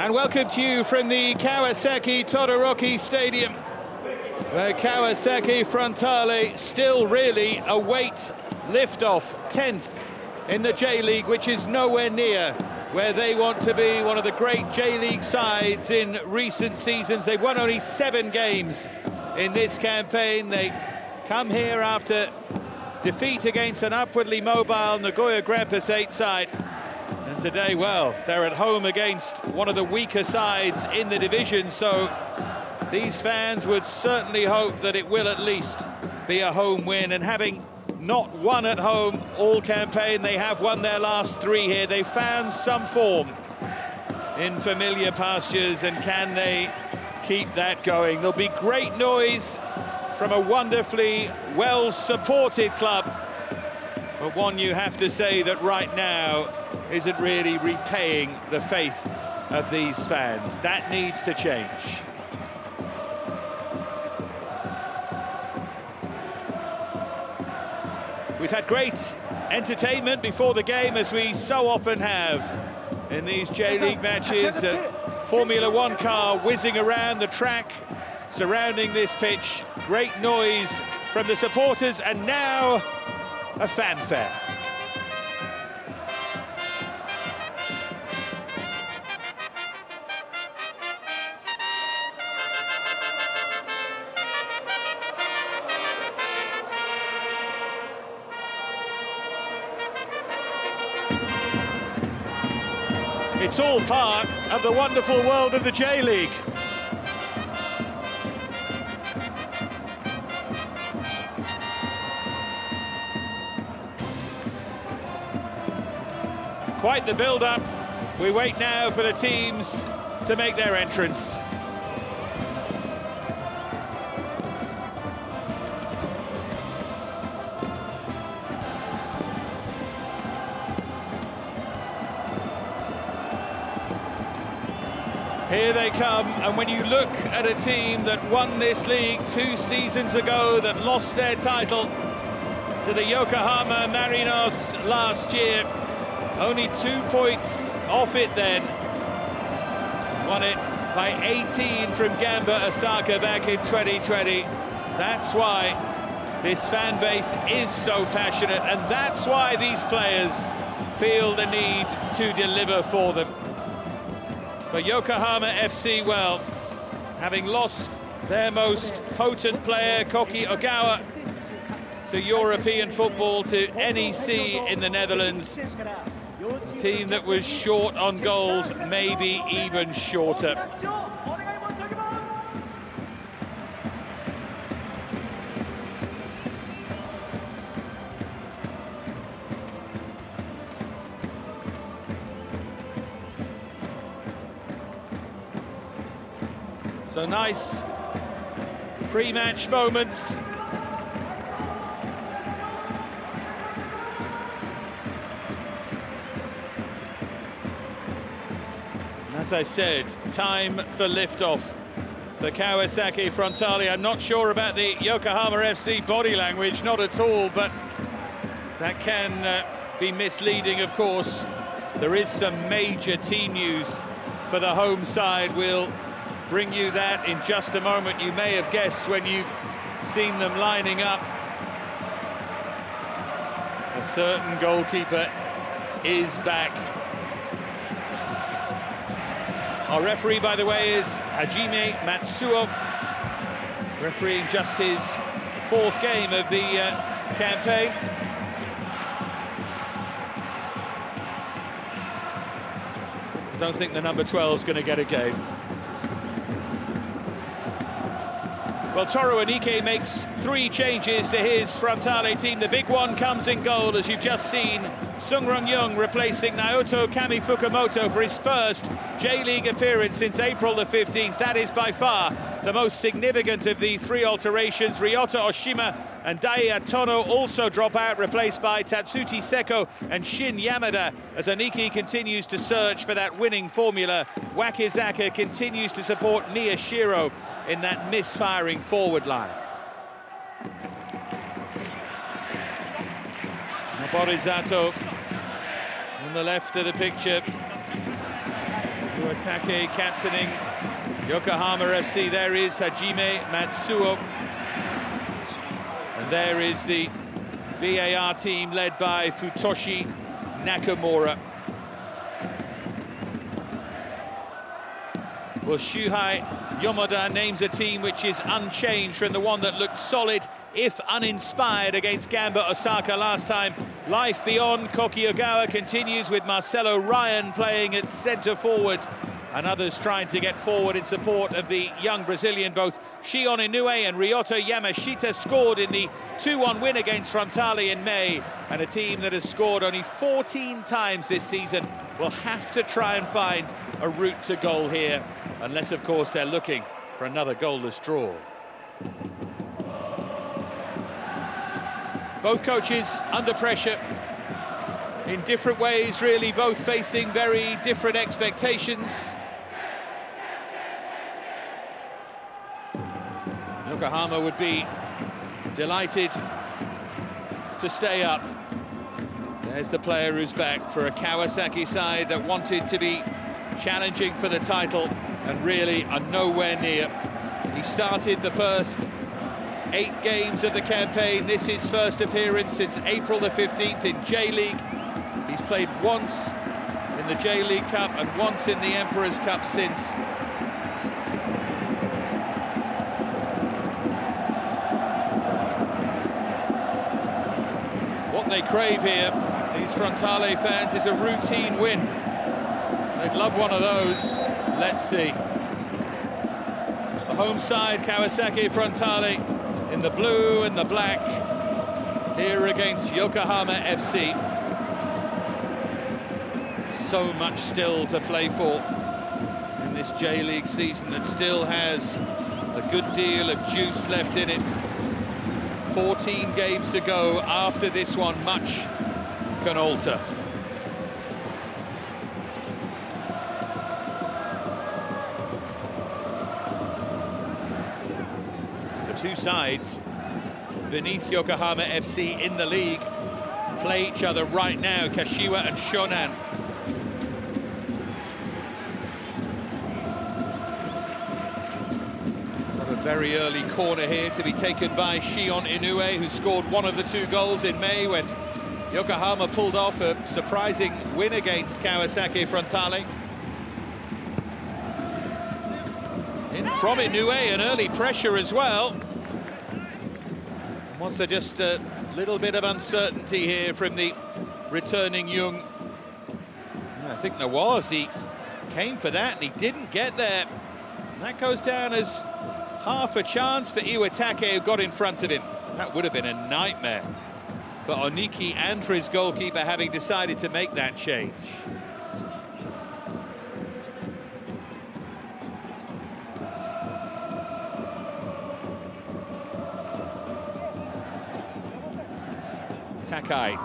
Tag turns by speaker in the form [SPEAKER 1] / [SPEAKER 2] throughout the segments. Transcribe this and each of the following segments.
[SPEAKER 1] And welcome to you from the Kawasaki Todoroki Stadium, where Kawasaki Frontale still really await liftoff, 10th in the J-League, which is nowhere near where they want to be, one of the great J-League sides in recent seasons. They've won only 7 games in this campaign. They come here after defeat against an upwardly mobile Nagoya Grampus 8 side. And today, well, they're at home against one of the weaker sides in the division, so these fans would certainly hope that it will at least be a home win. And having not won at home all campaign, they have won their last 3 here. They found some form in familiar pastures, and can they keep that going? There'll be great noise from a wonderfully well-supported club, but one you have to say that right now isn't really repaying the faith of these fans. That needs to change. We've had great entertainment before the game, as we so often have in these J-League matches. A Formula One car whizzing around the track surrounding this pitch. Great noise from the supporters, and now a fanfare. It's all part of the wonderful world of the J-League. Quite the build-up. We wait now for the teams to make their entrance. Here they come, and when you look at a team that won this league 2 seasons ago, that lost their title to the Yokohama Marinos last year, only 2 points off it then, won it by 18 from Gamba Osaka back in 2020. That's why this fan base is so passionate, and that's why these players feel the need to deliver for them. For Yokohama FC, well, having lost their most potent player, Koki Ogawa, to European football, to NEC in the Netherlands, a team that was short on goals, maybe even shorter. So nice pre-match moments. As I said, time for liftoff for Kawasaki Frontale. I'm not sure about the Yokohama FC body language, not at all, but that can be misleading, of course. There is some major team news for the home side. We'll bring you that in just a moment. You may have guessed when you've seen them lining up. A certain goalkeeper is back. Our referee, by the way, is Hajime Matsuo, refereeing just his 4th game of the campaign. I don't think the number 12 is going to get a game. Well, Toru Anike makes 3 changes to his Frontale team. The big one comes in goal, as you've just seen. Sung Rong-young replacing Naoto Kami Fukumoto for his first J-League appearance since April the 15th. That is by far the most significant of the 3 alterations. Ryota Oshima and Daiya Tono also drop out, replaced by Tatsuti Seko and Shin Yamada, as Aniki continues to search for that winning formula. Wakizaka continues to support Miyashiro in that misfiring forward line. Noborizato on the left of the picture. Iwatake captaining Yokohama FC. There is Hajime Matsuo. And there is the VAR team led by Futoshi Nakamura. Well, Shuhei Yomoda names a team which is unchanged from the one that looked solid, if uninspired, against Gamba Osaka last time. Life beyond Koki Ogawa continues with Marcelo Ryan playing at centre forward, and others trying to get forward in support of the young Brazilian. Both Shion Inoue and Ryoto Yamashita scored in the 2-1 win against Frontale in May, and a team that has scored only 14 times this season will have to try and find a route to goal here, unless, of course, they're looking for another goalless draw. Both coaches under pressure in different ways, really, both facing very different expectations. Yokohama would be delighted to stay up. There's the player who's back for a Kawasaki side that wanted to be challenging for the title and really are nowhere near. He started the first 8 games of the campaign. This is his first appearance since April the 15th in J-League. He's played once in the J-League Cup and once in the Emperor's Cup since. What they crave here, these Frontale fans, is a routine win. They'd love one of those. Let's see. The home side, Kawasaki Frontale, in the blue and the black, here against Yokohama FC. So much still to play for in this J-League season that still has a good deal of juice left in it. 14 games to go after this one. Much can alter. The two sides beneath Yokohama FC in the league play each other right now, Kashiwa and Shonan. A very early corner here to be taken by Shion Inoue, who scored one of the 2 goals in May when Yokohama pulled off a surprising win against Kawasaki Frontale. In from Inoue, an early pressure as well. Was there just a little bit of uncertainty here from the returning Jung? I think there was. He came for that and he didn't get there. And that goes down as half a chance for Iwatake, who got in front of him. That would have been a nightmare for Oniki and for his goalkeeper, having decided to make that change. Takai.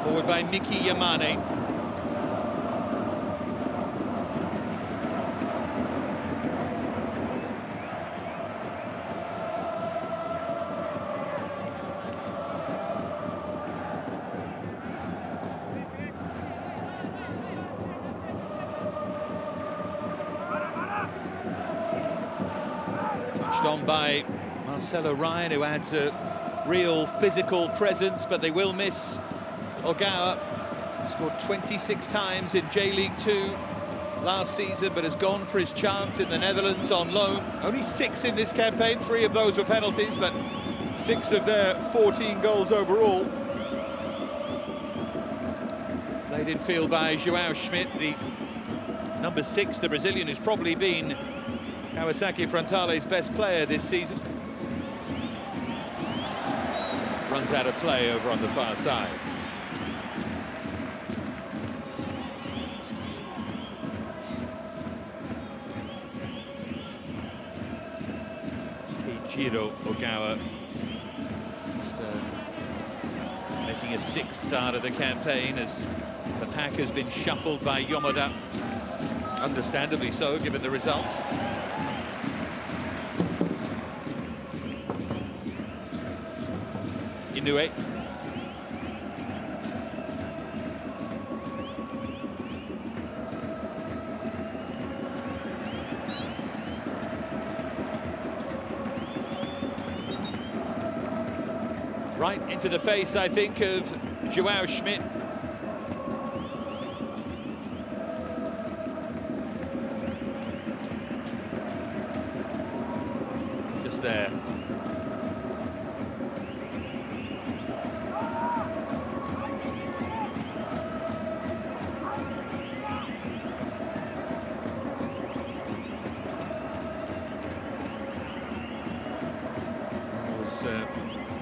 [SPEAKER 1] Forward by Miki Yamane. On by Marcelo Ryan, who adds a real physical presence, but they will miss Ogawa. Scored 26 times in J-League 2 last season, but has gone for his chance in the Netherlands on loan. Only 6 in this campaign, 3 of those were penalties, but 6 of their 14 goals overall. Played in field by João Schmidt, the number 6, the Brazilian, who's probably been Kawasaki Frontale's best player this season. Runs out of play over on the far side. Ichiro Ogawa just making a 6th start of the campaign as the pack has been shuffled by Yomoda. Understandably so, given the result. Inoue. Right into the face, I think, of João Schmidt. Just there.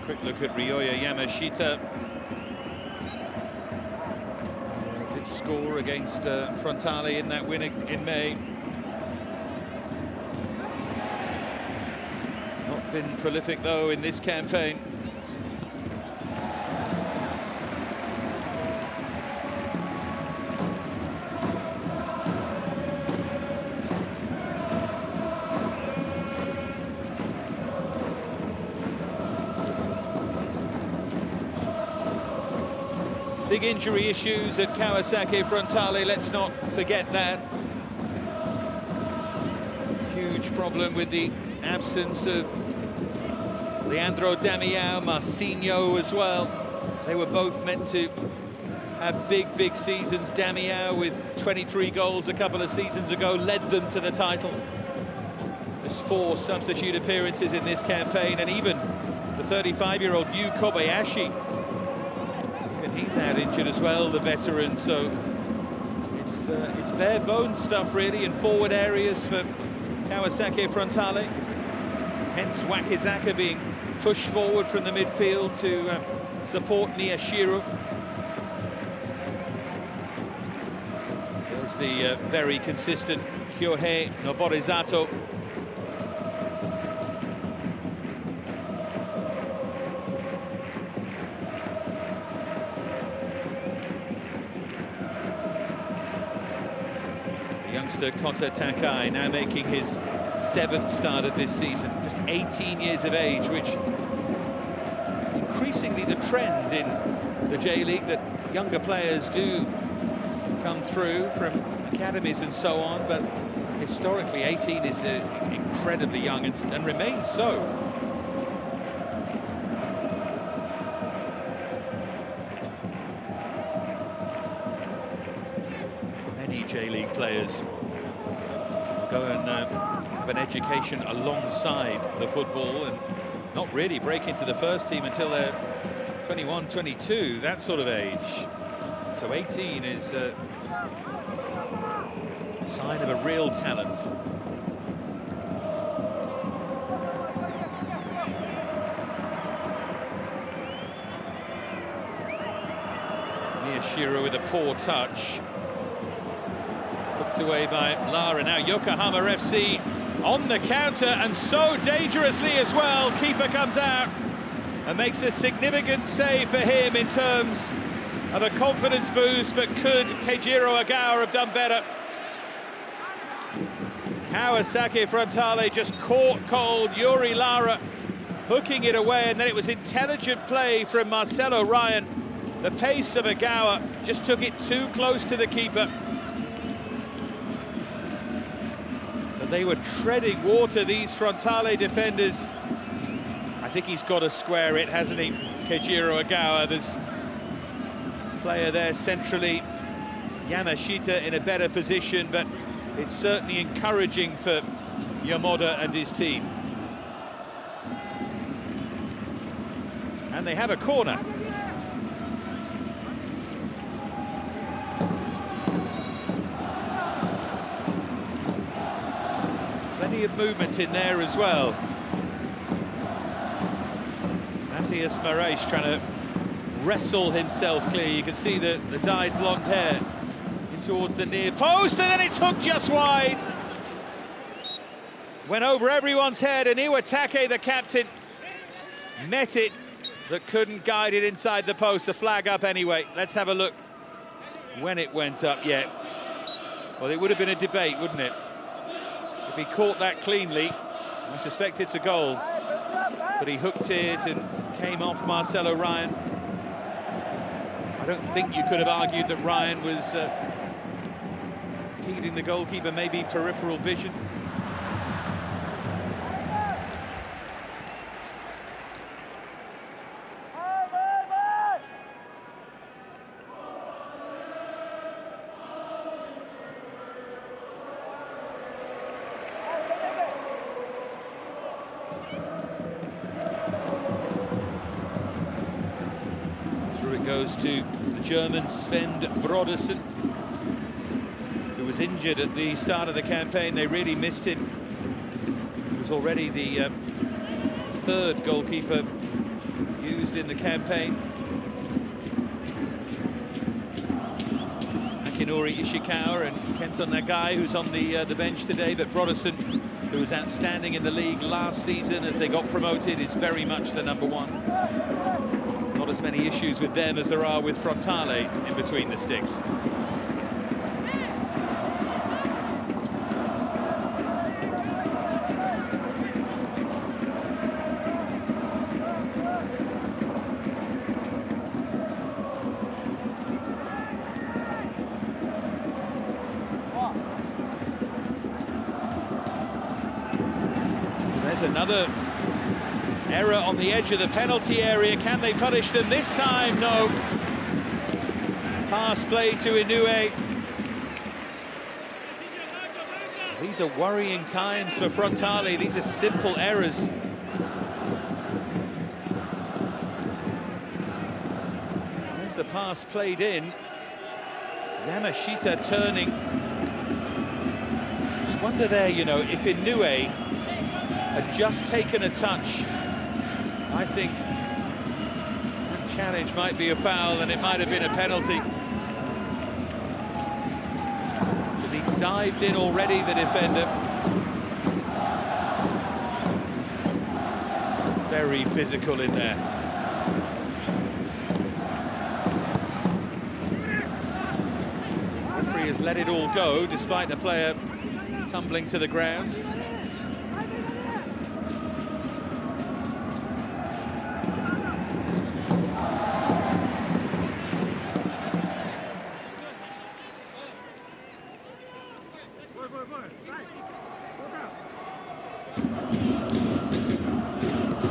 [SPEAKER 1] Quick look at Ryoya Yamashita. Did score against Frontale in that win in May. Not been prolific though in this campaign. Big injury issues at Kawasaki Frontale, let's not forget that. Huge problem with the absence of Leandro Damião, Marcinho as well. They were both meant to have big seasons. Damião, with 23 goals a couple of seasons ago, led them to the title. There's 4 substitute appearances in this campaign, and even the 35-year-old Yu Kobayashi, he's out injured as well, the veteran, so it's bare bones stuff really in forward areas for Kawasaki Frontale. Hence Wakizaka being pushed forward from the midfield to support Miyashiro. There's the very consistent Kyohei Noborizato. Youngster Kota Takai now making his 7th start of this season, just 18 years of age, which is increasingly the trend in the J-League, that younger players do come through from academies and so on, but historically 18 is incredibly young and remains so. J-League players go and have an education alongside the football and not really break into the first team until they're 21, 22, that sort of age. So 18 is a sign of a real talent. Miyashiro with a poor touch. Hooked away by Lara. Now Yokohama FC on the counter, and so dangerously as well. Keeper comes out and makes a significant save for him in terms of a confidence boost, but could Keijiro Agawa have done better? Kawasaki Frontale just caught cold. Yuri Lara hooking it away, and then it was intelligent play from Marcelo Ryan. The pace of Agawa just took it too close to the keeper. They were treading water, these Frontale defenders. I think he's got to square it, hasn't he, Keijiro Agawa? There's a player there centrally, Yamashita in a better position, but it's certainly encouraging for Yamoda and his team. And they have a corner. Plenty of movement in there as well. Matthias Marais trying to wrestle himself clear. You can see the dyed blonde hair in towards the near post, and then it's hooked just wide. Went over everyone's head, and Iwatake, the captain, met it, but couldn't guide it inside the post. The flag up anyway. Let's have a look when it went up. Yeah, Well, it would have been a debate, wouldn't it? If he caught that cleanly, I suspect it's a goal. But he hooked it and came off Marcelo Ryan. I don't think you could have argued that Ryan was impeding the goalkeeper, maybe peripheral vision. Goes to the German Sven Brodersen, who was injured at the start of the campaign. They really missed him. He was already the third goalkeeper used in the campaign. Akinori Ishikawa and Kento Nagai, who's on the bench today, but Brodersen, who was outstanding in the league last season as they got promoted, is very much the number one. Not as many issues with them as there are with Frontale in between the sticks. There's another error on the edge of the penalty area. Can they punish them this time? No. Pass play to Inoue. These are worrying times for Frontale. These are simple errors. There's the pass played in. Yamashita turning. Just wonder there, you know, if Inoue had just taken a touch, I think that challenge might be a foul and it might have been a penalty. Because he dived in already, the defender. Very physical in there. The referee has let it all go despite the player tumbling to the ground.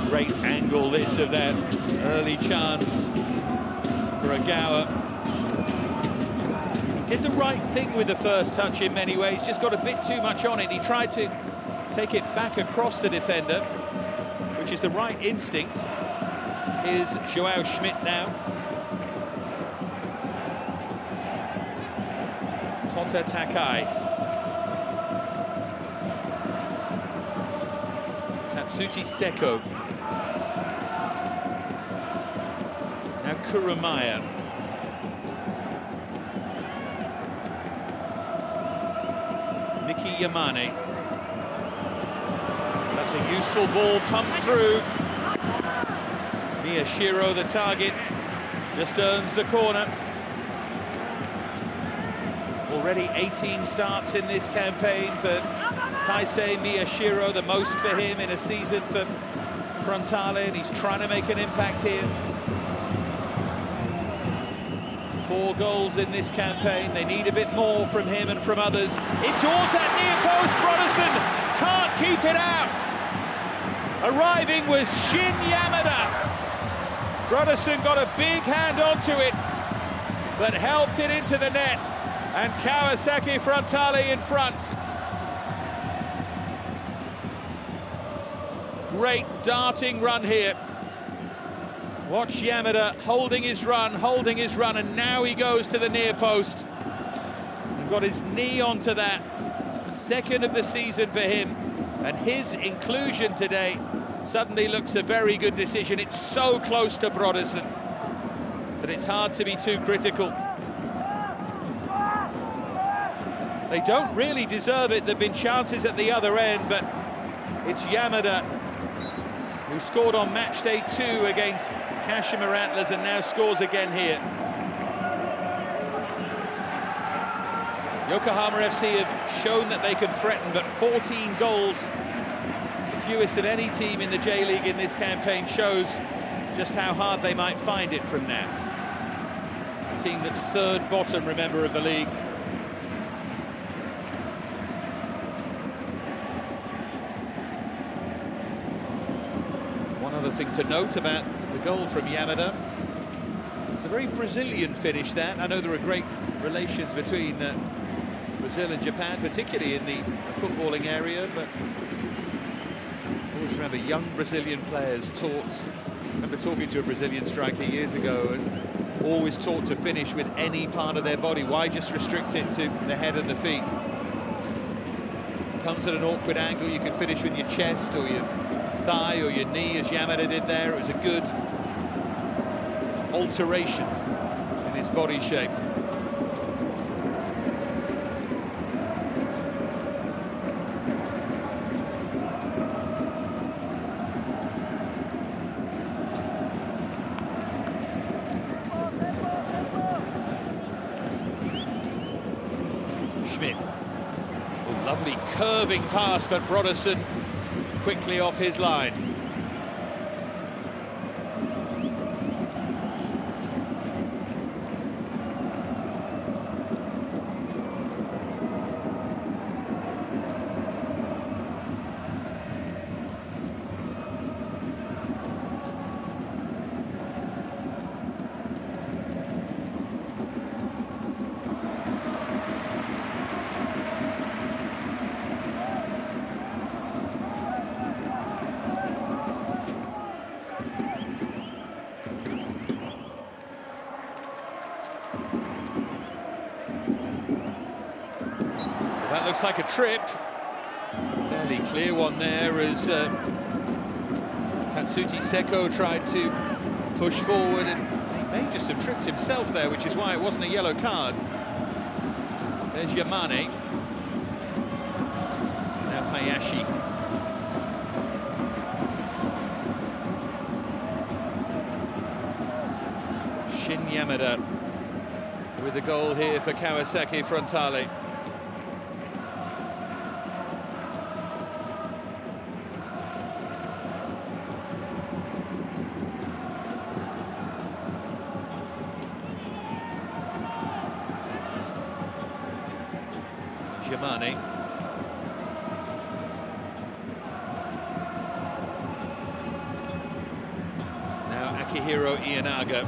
[SPEAKER 1] Great angle this of that early chance for Agawa. He did the right thing with the first touch in many ways, just got a bit too much on it. He tried to take it back across the defender, which is the right instinct. Here's Joao Schmidt now. Kota Takai. Tatsuchi Seko. Now Kurumaya. Miki Yamane. That's a useful ball pumped through. Miyashiro, the target, just earns the corner. Already 18 starts in this campaign for Taisei Miyashiro, the most for him in a season for Frontale, and he's trying to make an impact here. 4 goals in this campaign. They need a bit more from him and from others. In towards that near post, Brodersen can't keep it out. Arriving was Shin Yamada. Brodersen got a big hand onto it, but helped it into the net. And Kawasaki Frontale in front. Great darting run here. Watch Yamada holding his run, and now he goes to the near post. He's got his knee onto that. Second of the season for him, and his inclusion today suddenly looks a very good decision. It's so close to Brodersen that it's hard to be too critical. They don't really deserve it. There have been chances at the other end, but it's Yamada who scored on match day 2 against Kashima Antlers and now scores again here. Yokohama FC have shown that they can threaten, but 14 goals, the fewest of any team in the J-League in this campaign, shows just how hard they might find it from now. A team that's third bottom, remember, of the league. One other thing to note about the goal from Yamada, it's a very Brazilian finish, that. I know there are great relations between Brazil and Japan, particularly in the footballing area, but always remember young Brazilian players taught. I remember talking to a Brazilian striker years ago, and always taught to finish with any part of their body. Why just restrict it to the head and the feet? Comes at an awkward angle, you can finish with your chest or your thigh or your knee, as Yamada did there. It was a good alteration in his body shape. Schmidt. A lovely curving pass, but Brodersen quickly off his line. That looks like a trip. Fairly clear one there as Tatsuti Seko tried to push forward, and he may just have tripped himself there, which is why it wasn't a yellow card. There's Yamane. Now Hayashi. Shin Yamada with the goal here for Kawasaki Frontale. Yamane. Now Akihiro Ienaga.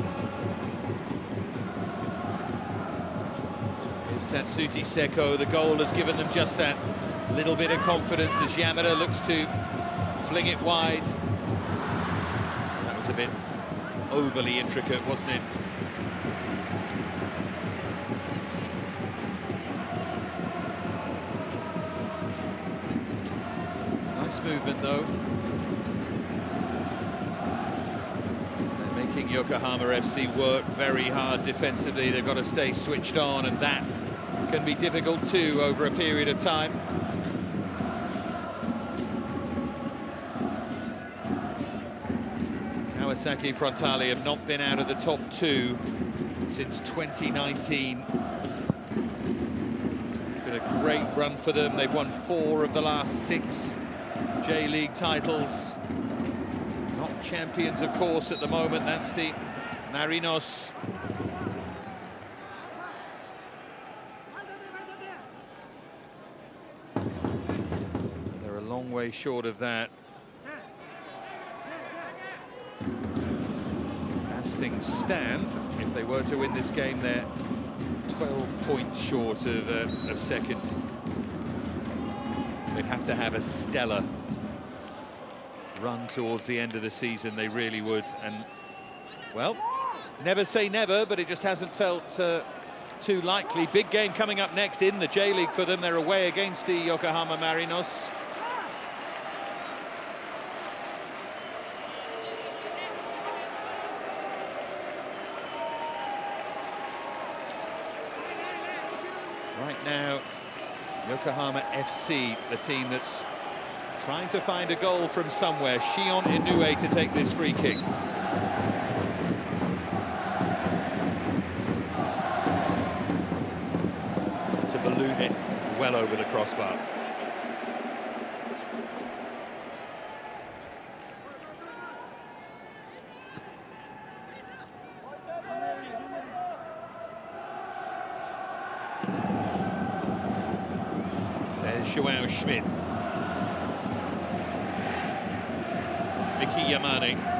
[SPEAKER 1] Here's Tatsuti Seko. The goal has given them just that little bit of confidence as Yamada looks to fling it wide. That was a bit overly intricate, wasn't it? Movement though. They're making Yokohama FC work very hard defensively. They've got to stay switched on, and that can be difficult too over a period of time. Kawasaki Frontale have not been out of the top two since 2019. It's been a great run for them. They've won 4 of the last 6 J-League titles. Not champions, of course, at the moment. That's the Marinos. They're a long way short of that. As things stand, if they were to win this game, they're 12 points short of second. They'd have to have a stellar run towards the end of the season, they really would. And, well, never say never, but it just hasn't felt too likely. Big game coming up next in the J-League for them. They're away against the Yokohama Marinos. Right now, Yokohama FC, the team that's trying to find a goal from somewhere. Shion Inoue to take this free kick. To balloon Schmidt well over the crossbar. There's Joao Schmidt. MEIJI YasudA.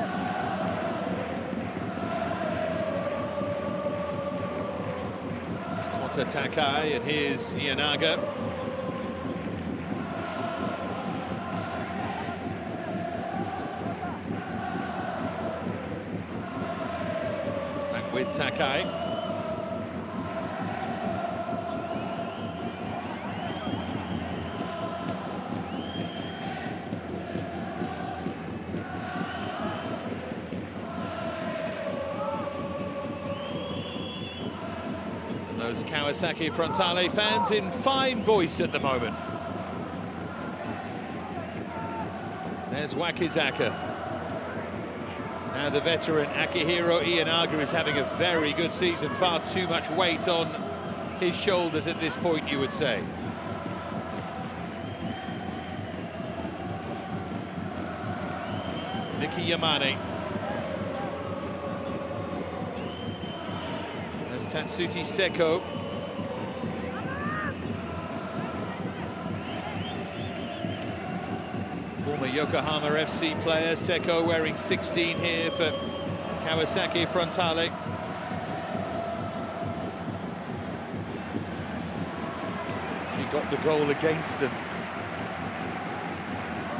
[SPEAKER 1] Takai, and here's Ianaga. Back with Takai. Those Kawasaki Frontale fans in fine voice at the moment. There's Wakizaka. Now the veteran Akihiro Ianaga is having a very good season. Far too much weight on his shoulders at this point, you would say. MEIJI YasudA. Tatsuti Seko. Former Yokohama FC player, Seko wearing 16 here for Kawasaki Frontale. He got the goal against them.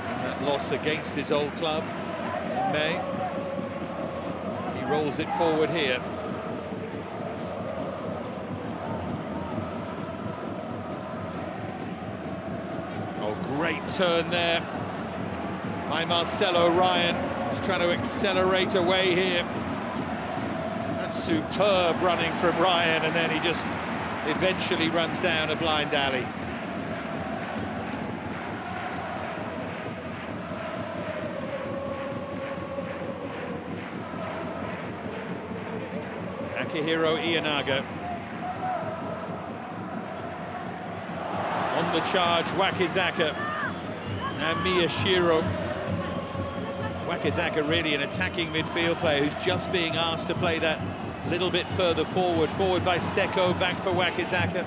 [SPEAKER 1] And that loss against his old club in May. He rolls it forward here. Great turn there by Marcelo Ryan. He's trying to accelerate away here. That's superb running from Ryan, and then he just eventually runs down a blind alley. Akihiro Ianaga. On the charge, Wakizaka. Now Miyashiro. Wakizaka really an attacking midfield player who's just being asked to play that little bit further forward. Forward by Seko, back for Wakizaka.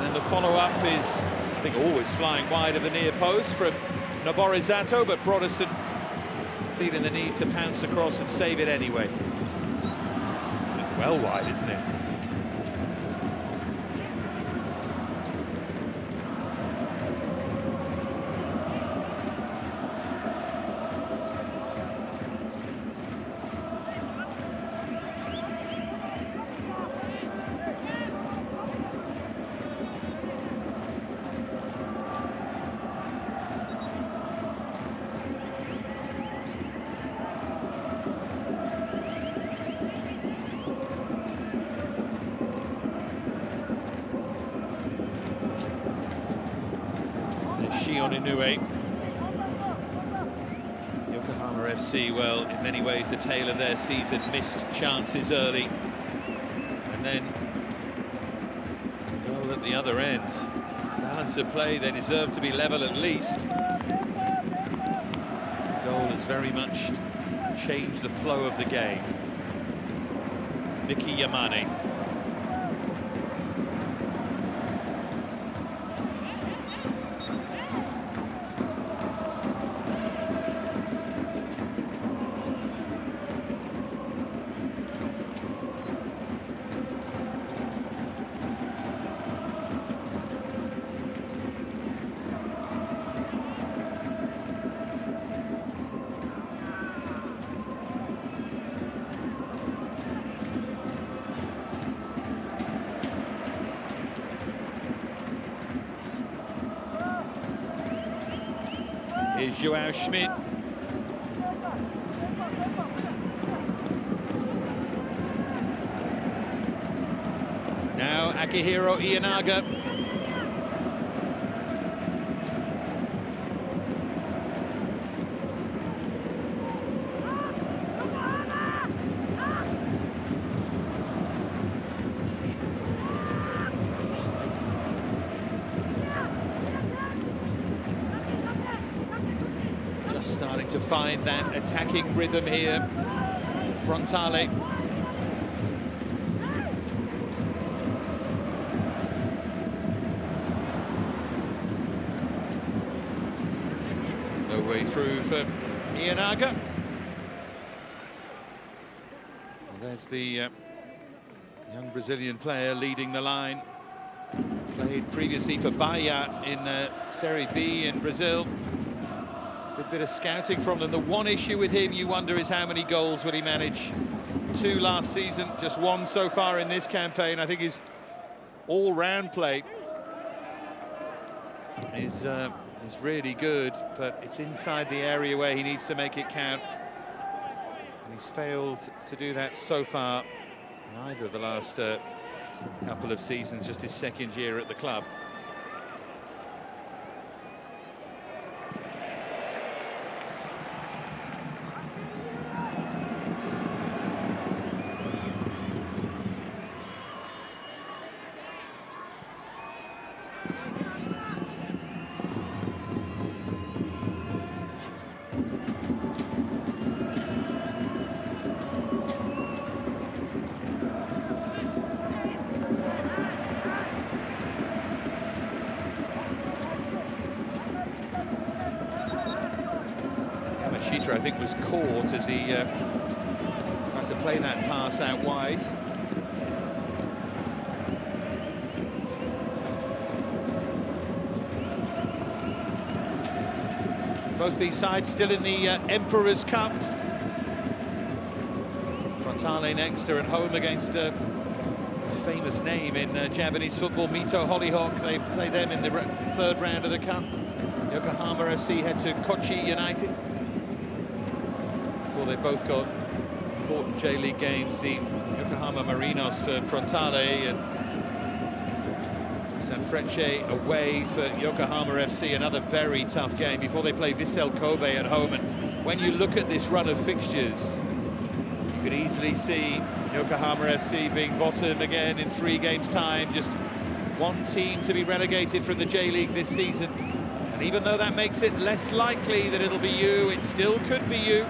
[SPEAKER 1] And the follow-up is, I think, always flying wide of the near post from Noborizato, but Broderson feeling the need to pounce across and save it anyway. It's well wide, isn't it? Inoue. Yokohama FC, well, in many ways the tale of their season, missed chances early, and then goal at the other end. Balance of play, they deserve to be level at least. The goal has very much changed the flow of the game. MEIJI YasudA. Here's Joao Schmidt. Now Akihiro Ianaga. find that attacking rhythm here. Frontale. No way through for Ianaga. Well, there's the young Brazilian player leading the line. Played previously for Bahia in Serie B in Brazil. Good bit of scouting from them. The one issue with him, you wonder, is how many goals will he manage? 2 last season, just 1 so far in this campaign. I think his all-round play is really good, but it's inside the area where he needs to make it count. And he's failed to do that so far in either of the last couple of seasons, just his 2nd year at the club. I think was caught as he tried to play that pass out wide. Both these sides still in the Emperor's Cup. Frontale next are at home against a famous name in Japanese football, Mito Hollyhock. They play them in the 3rd round of the Cup. Yokohama FC head to Kochi United. They both got important J-League games, the Yokohama Marinos for Frontale and Sanfrecce away for Yokohama FC, another very tough game before they play Vissel Kobe at home. And when you look at this run of fixtures, you could easily see Yokohama FC being bottom again in 3 games' time, just 1 team to be relegated from the J-League this season. And even though that makes it less likely that it'll be you, it still could be you.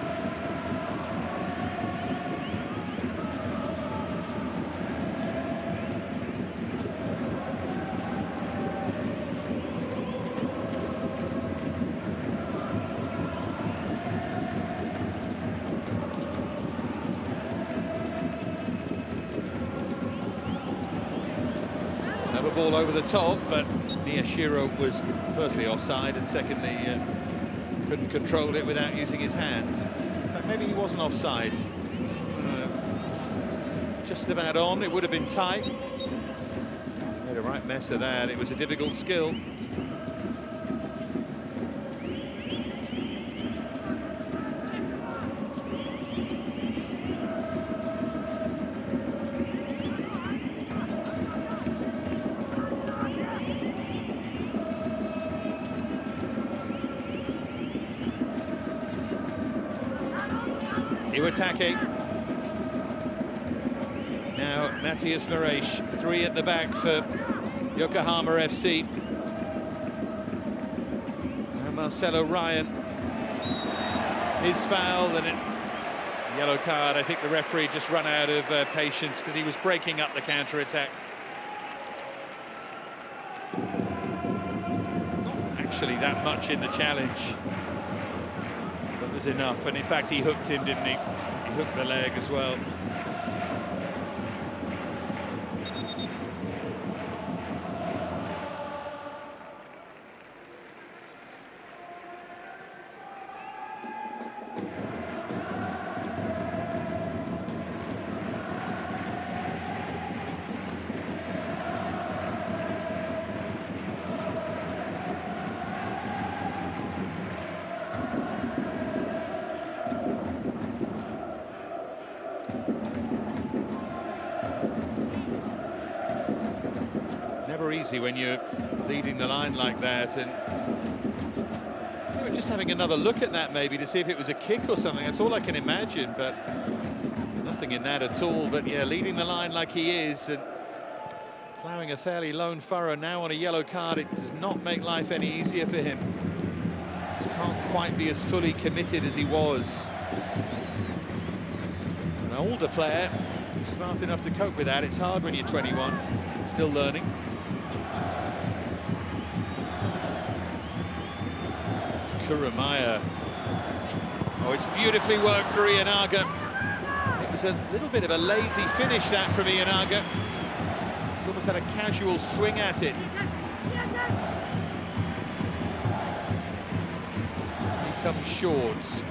[SPEAKER 1] Ball over the top, but Miyashiro was firstly offside and secondly couldn't control it without using his hand. But maybe he wasn't offside. Just about on, it would have been tight. Made a right mess of that. It was a difficult skill. Attacking. Now Matthias Moraes, 3 at the back for Yokohama FC. Now Marcelo Ryan. His foul and yellow card. I think the referee just run out of patience because he was breaking up the counter-attack. Not actually that much in the challenge, but there's enough. And in fact, he hooked him, didn't he? He hooked the leg as well. Easy when you're leading the line like that, and just having another look at that maybe to see if it was a kick or something. That's all I can imagine, but nothing in that at all. But yeah, leading the line like he is and ploughing a fairly lone furrow now on a yellow card, it does not make life any easier for him. Just can't quite be as fully committed as he was. An older player, smart enough to cope with that. It's hard when you're 21, still learning. It's Kurumaya. Oh, it's beautifully worked for Ienaga. It was a little bit of a lazy finish, that, from Ienaga. He's almost had a casual swing at it. He comes short.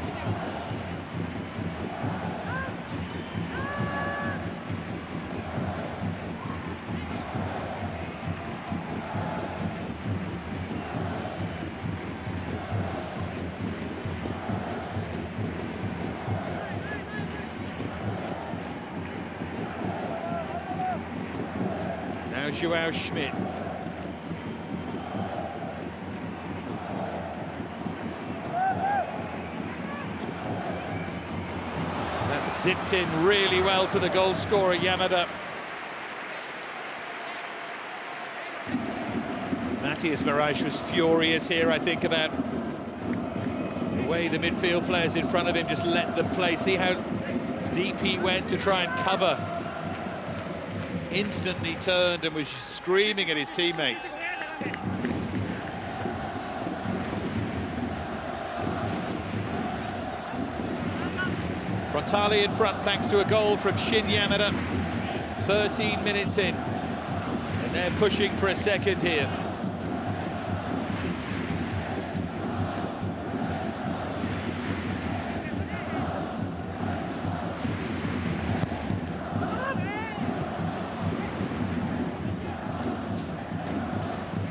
[SPEAKER 1] Joao Schmidt. That's zipped in really well to the goal scorer, Yamada. Matthias Moraes was furious here, I think, about the way the midfield players in front of him just let them play. See how deep he went to try and cover. Instantly turned and was screaming at his teammates. Frontale in front thanks to a goal from Shin Yamada. 13 minutes in, and they're pushing for a second here.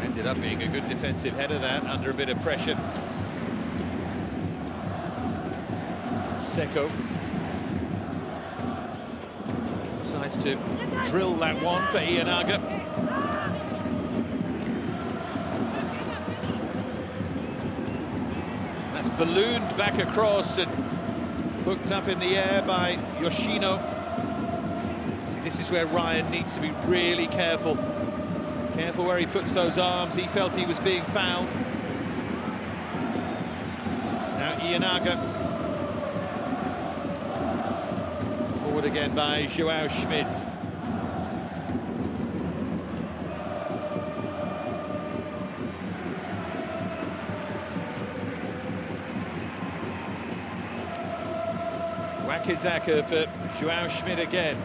[SPEAKER 1] Ended up being a good defensive header, that, under a bit of pressure. Seko decides to drill that one for Ienaga. That's ballooned back across and hooked up in the air by Yoshino. See, this is where Ryan needs to be really careful. Careful where he puts those arms. He felt he was being fouled. Now Ienaga. Forward again by Joao Schmidt. Wakizaka for Joao Schmidt again.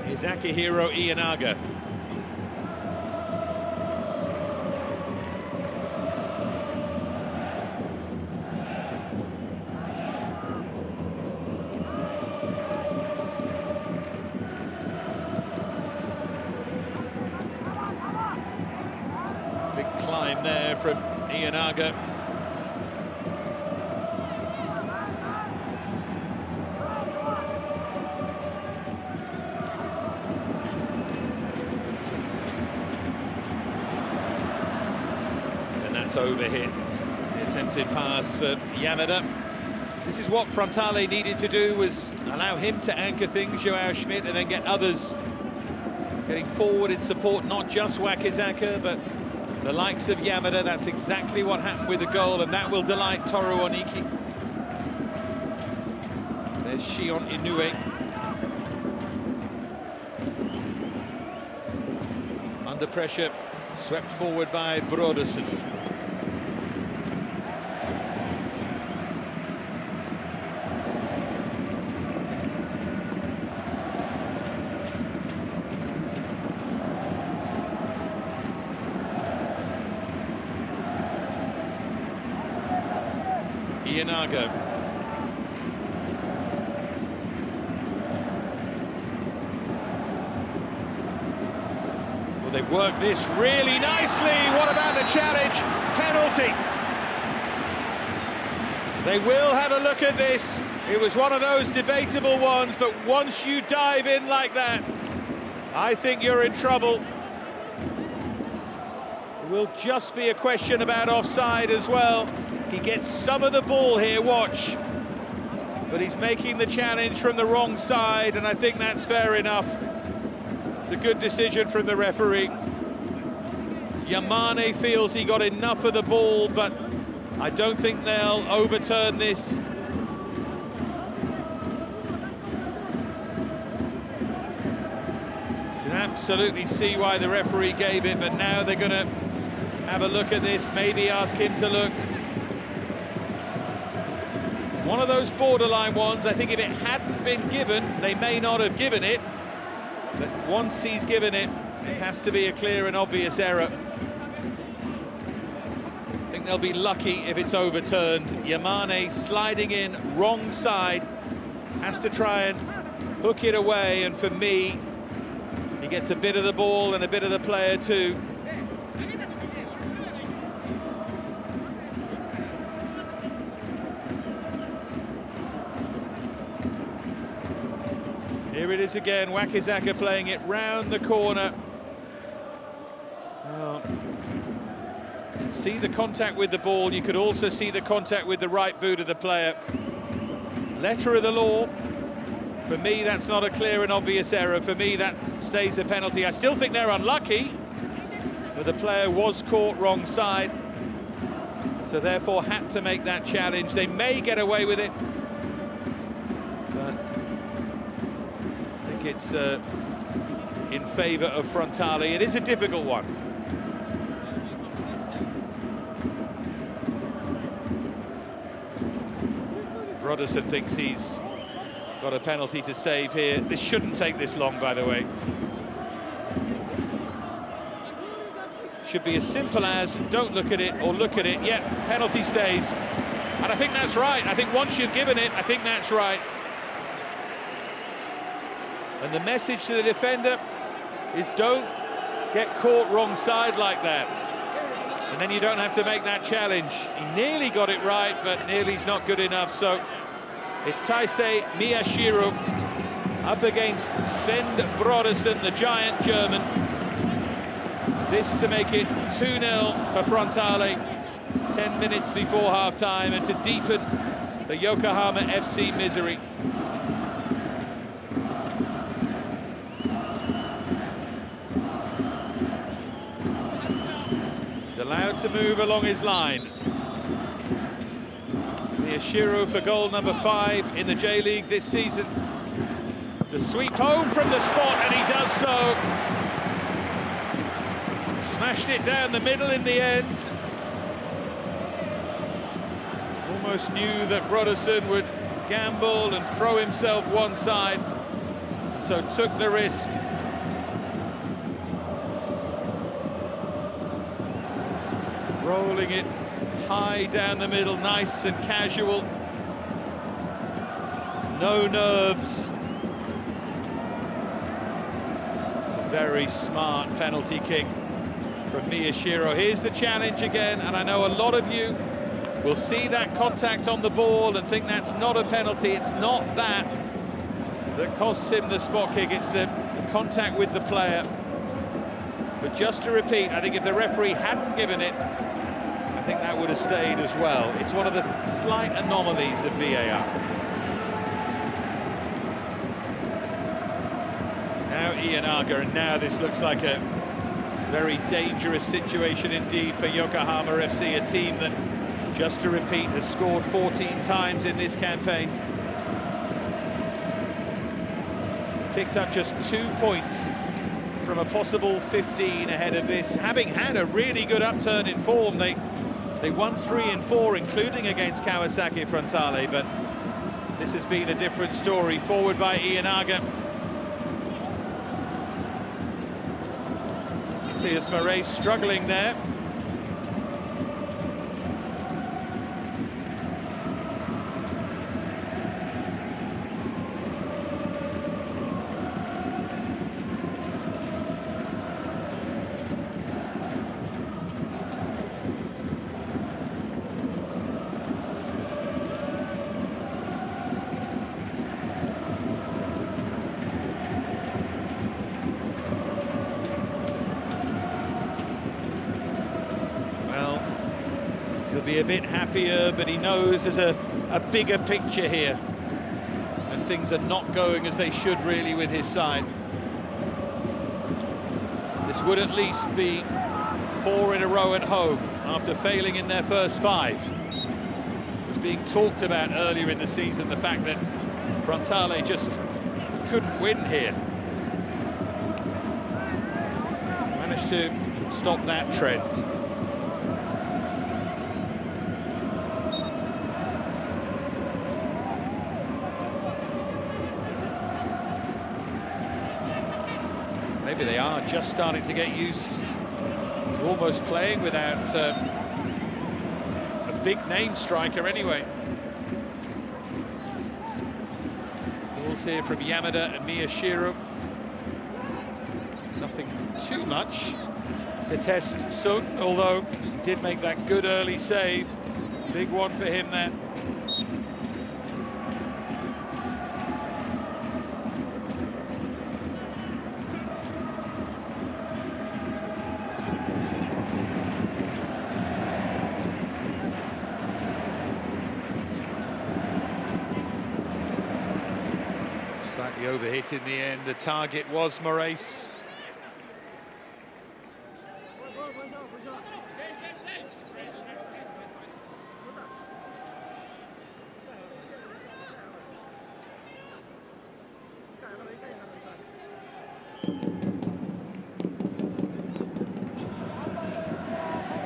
[SPEAKER 1] Here's Akihiro Ienaga. Big climb there from Ienaga. Overhit. The attempted pass for Yamada. This is what Frontale needed to do, was allow him to anchor things, Joao Schmidt, and then get others getting forward in support, not just Wakizaka, but the likes of Yamada. That's exactly what happened with the goal, and that will delight Toru Oniki. There's Shion Inoue. Under pressure, swept forward by Brodersen. Ienaga. Well, they've worked this really nicely. What about the challenge? Penalty. They will have a look at this. It was one of those debatable ones, but once you dive in like that, I think you're in trouble. It will just be a question about offside as well. He gets some of the ball here, watch. But he's making the challenge from the wrong side, and I think that's fair enough. It's a good decision from the referee. Yamane feels he got enough of the ball, but I don't think they'll overturn this. You can absolutely see why the referee gave it, but now they're going to have a look at this, maybe ask him to look. It's one of those borderline ones. I think if it hadn't been given, they may not have given it. But once he's given it, it has to be a clear and obvious error. I think they'll be lucky if it's overturned. Yamane sliding in, wrong side, has to try and hook it away, and for me, he gets a bit of the ball and a bit of the player too. Here it is again, Wakizaka playing it round the corner. Oh. See the contact with the ball, you could also see the contact with the right boot of the player. Letter of the law, for me that's not a clear and obvious error. For me that stays a penalty. I still think they're unlucky, but the player was caught wrong side, so therefore had to make that challenge. They may get away with it, but I think it's in favour of Frontale. It is a difficult one. Brodersen thinks he's got a penalty to save here. This shouldn't take this long, by the way. Should be as simple as don't look at it or look at it. Yeah, penalty stays. And I think that's right. I think once you've given it, I think that's right. And the message to the defender is don't get caught wrong side like that. And then you don't have to make that challenge. He nearly got it right, but nearly's not good enough. So it's Taisei Miyashiro up against Sven Brodersen, the giant German. This to make it 2-0 for Frontale, 10 minutes before half-time, and to deepen the Yokohama FC misery. Allowed to move along his line. Miyashiro for goal number 5 in the J-League this season. To sweep home from the spot, and he does so. Smashed it down the middle in the end. Almost knew that Brodersen would gamble and throw himself one side, so took the risk. Rolling it high down the middle, nice and casual. No nerves. It's a very smart penalty kick from Miyashiro. Here's the challenge again, and I know a lot of you will see that contact on the ball and think that's not a penalty. It's not that costs him the spot kick, it's the contact with the player. But just to repeat, I think if the referee hadn't given it, I think that would have stayed as well. It's one of the slight anomalies of VAR. Now Ienaga, and now this looks like a very dangerous situation indeed for Yokohama FC, a team that, just to repeat, has scored 14 times in this campaign. Picked up just 2 points from a possible 15 ahead of this, having had a really good upturn in form. They won 3 in 4, including against Kawasaki Frontale, but this has been a different story. Forward by Ienaga. Matthias Murray struggling there. Be a bit happier, but he knows there's a bigger picture here, and things are not going as they should really with his side. This would at least be 4 in a row at home after failing in their first 5. It was being talked about earlier in the season, the fact that Frontale just couldn't win here. Managed to stop that trend. Maybe they are just starting to get used to almost playing without a big name striker anyway. Balls here from Yamada and Miyashiro. Nothing too much to test Sung, although he did make that good early save. Big one for him there. Slightly overhit in the end. The target was Moraes.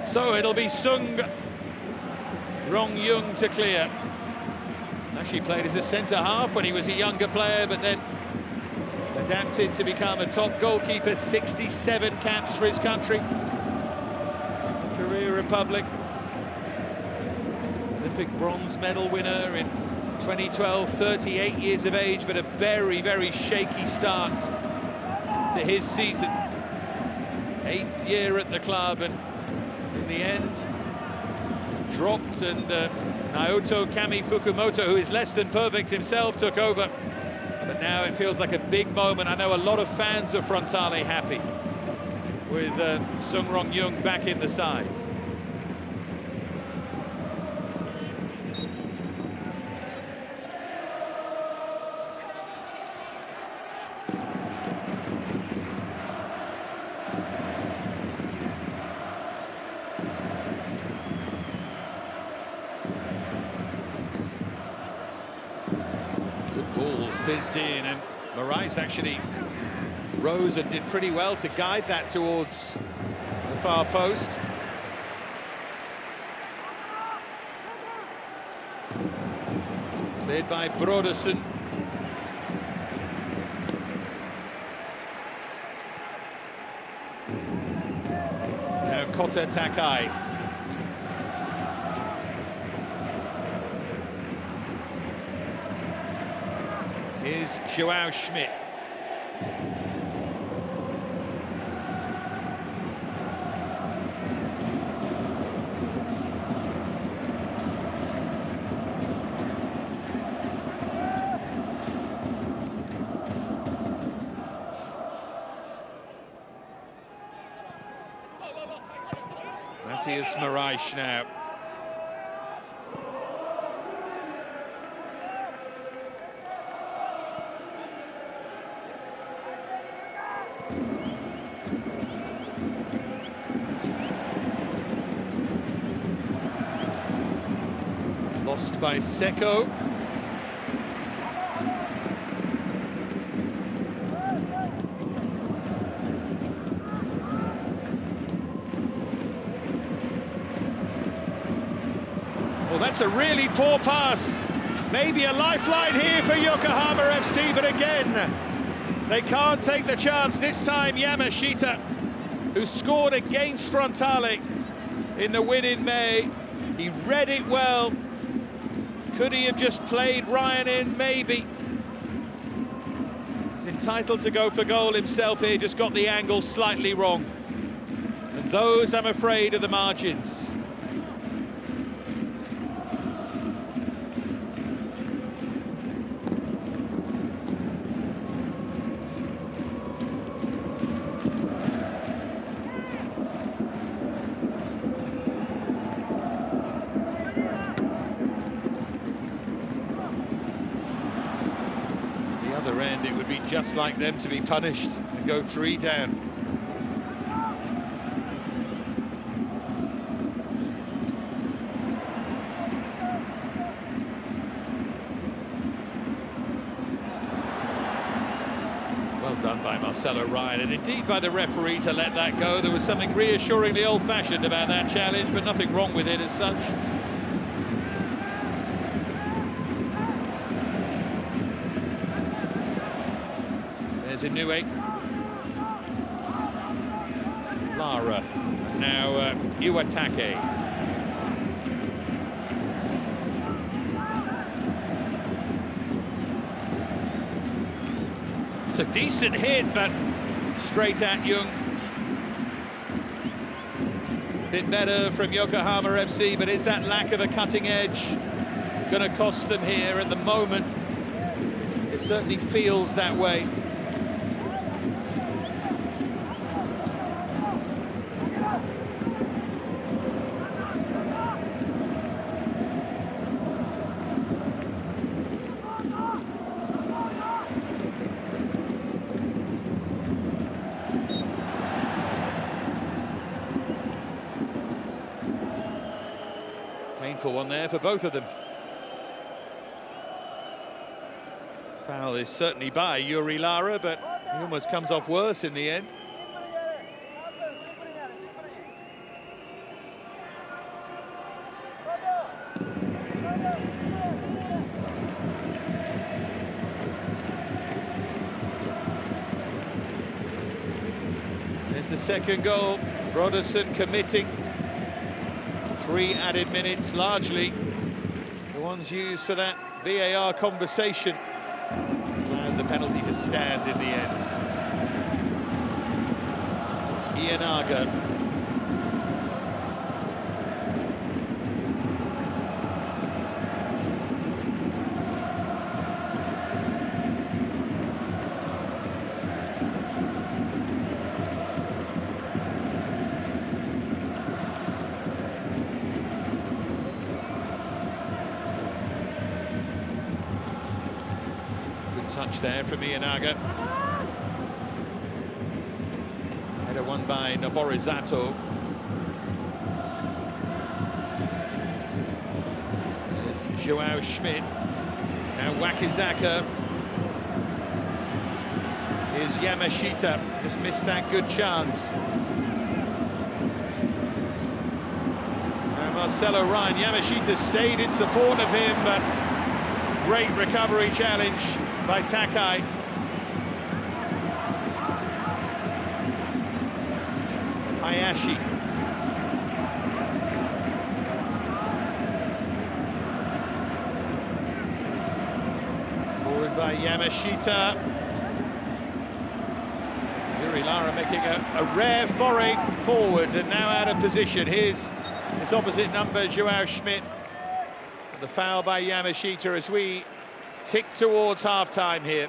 [SPEAKER 1] So it'll be Sung Rong-Yung to clear. Actually played as a centre-half when he was a younger player, but then adapted to become a top goalkeeper. 67 caps for his country. Korea Republic. Olympic bronze medal winner in 2012, 38 years of age, but a very, very shaky start to his season. 8th year at the club, and in the end, dropped, and Naoto Kami Fukumoto, who is less than perfect himself, took over. But now it feels like a big moment. I know a lot of fans of Frontale happy with Sung Rong-Yung back in the side. Ball fizzed in, and Moraes actually rose and did pretty well to guide that towards the far post. Cleared by Brodersen. Now Kota Takai. Here's Joao Schmidt. Matthias Moraes now. Lost by Seko. Well, that's a really poor pass. Maybe a lifeline here for Yokohama FC, but again, they can't take the chance. This time, Yamashita, who scored against Frontale in the win in May. He read it well. Could he have just played Ryan in? Maybe. He's entitled to go for goal himself here, just got the angle slightly wrong. And those, I'm afraid, are the margins. End, it would be just like them to be punished and go 3 down. done by Marcelo Ryan, and indeed by the referee to let that go. There was something reassuringly old-fashioned about that challenge, but nothing wrong with it as such. There's Inoue. Lara. Now Iwatake. It's a decent hit, but straight at Young. Bit better from Yokohama FC, but is that lack of a cutting edge going to cost them here at the moment? It certainly feels that way. Painful one there for both of them. Foul is certainly by Yuri Lara, but he almost comes off worse in the end. There's the second goal. Broderson committing. 3 added minutes, largely the ones used for that VAR conversation. Allowed the penalty to stand in the end. Ianaga. Touch there from Ianaga. Header won by Noborizato. There's Joao Schmidt. Now Wakizaka. Here's Yamashita. Just missed that good chance. Now Marcelo Ryan. Yamashita stayed in support of him, but great recovery challenge by Takai. Hayashi. Forward by Yamashita. Yuri Lara making a rare foray forward and now out of position. Here's his opposite number, Joao Schmidt. And the foul by Yamashita as we tick towards half-time here.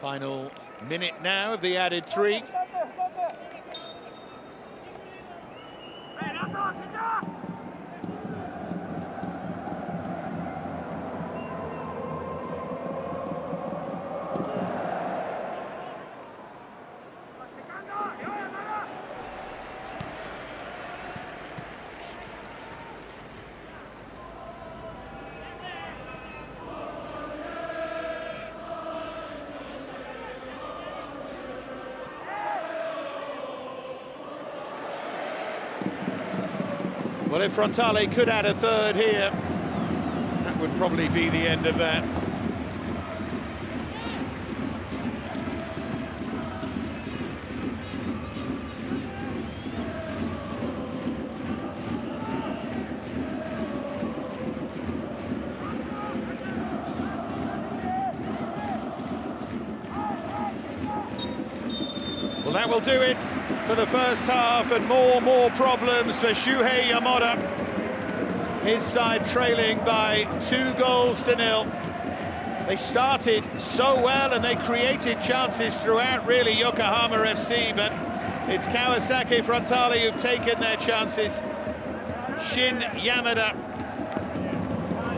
[SPEAKER 1] Final minute now of the added 3. Well, if Frontale could add a third here, that would probably be the end of that. Well, that will do it for the first half, and more problems for Shuhei Yamada. His side trailing by 2-0. They started so well and they created chances throughout, really, Yokohama FC, but it's Kawasaki Frontale who've taken their chances. Shin Yamada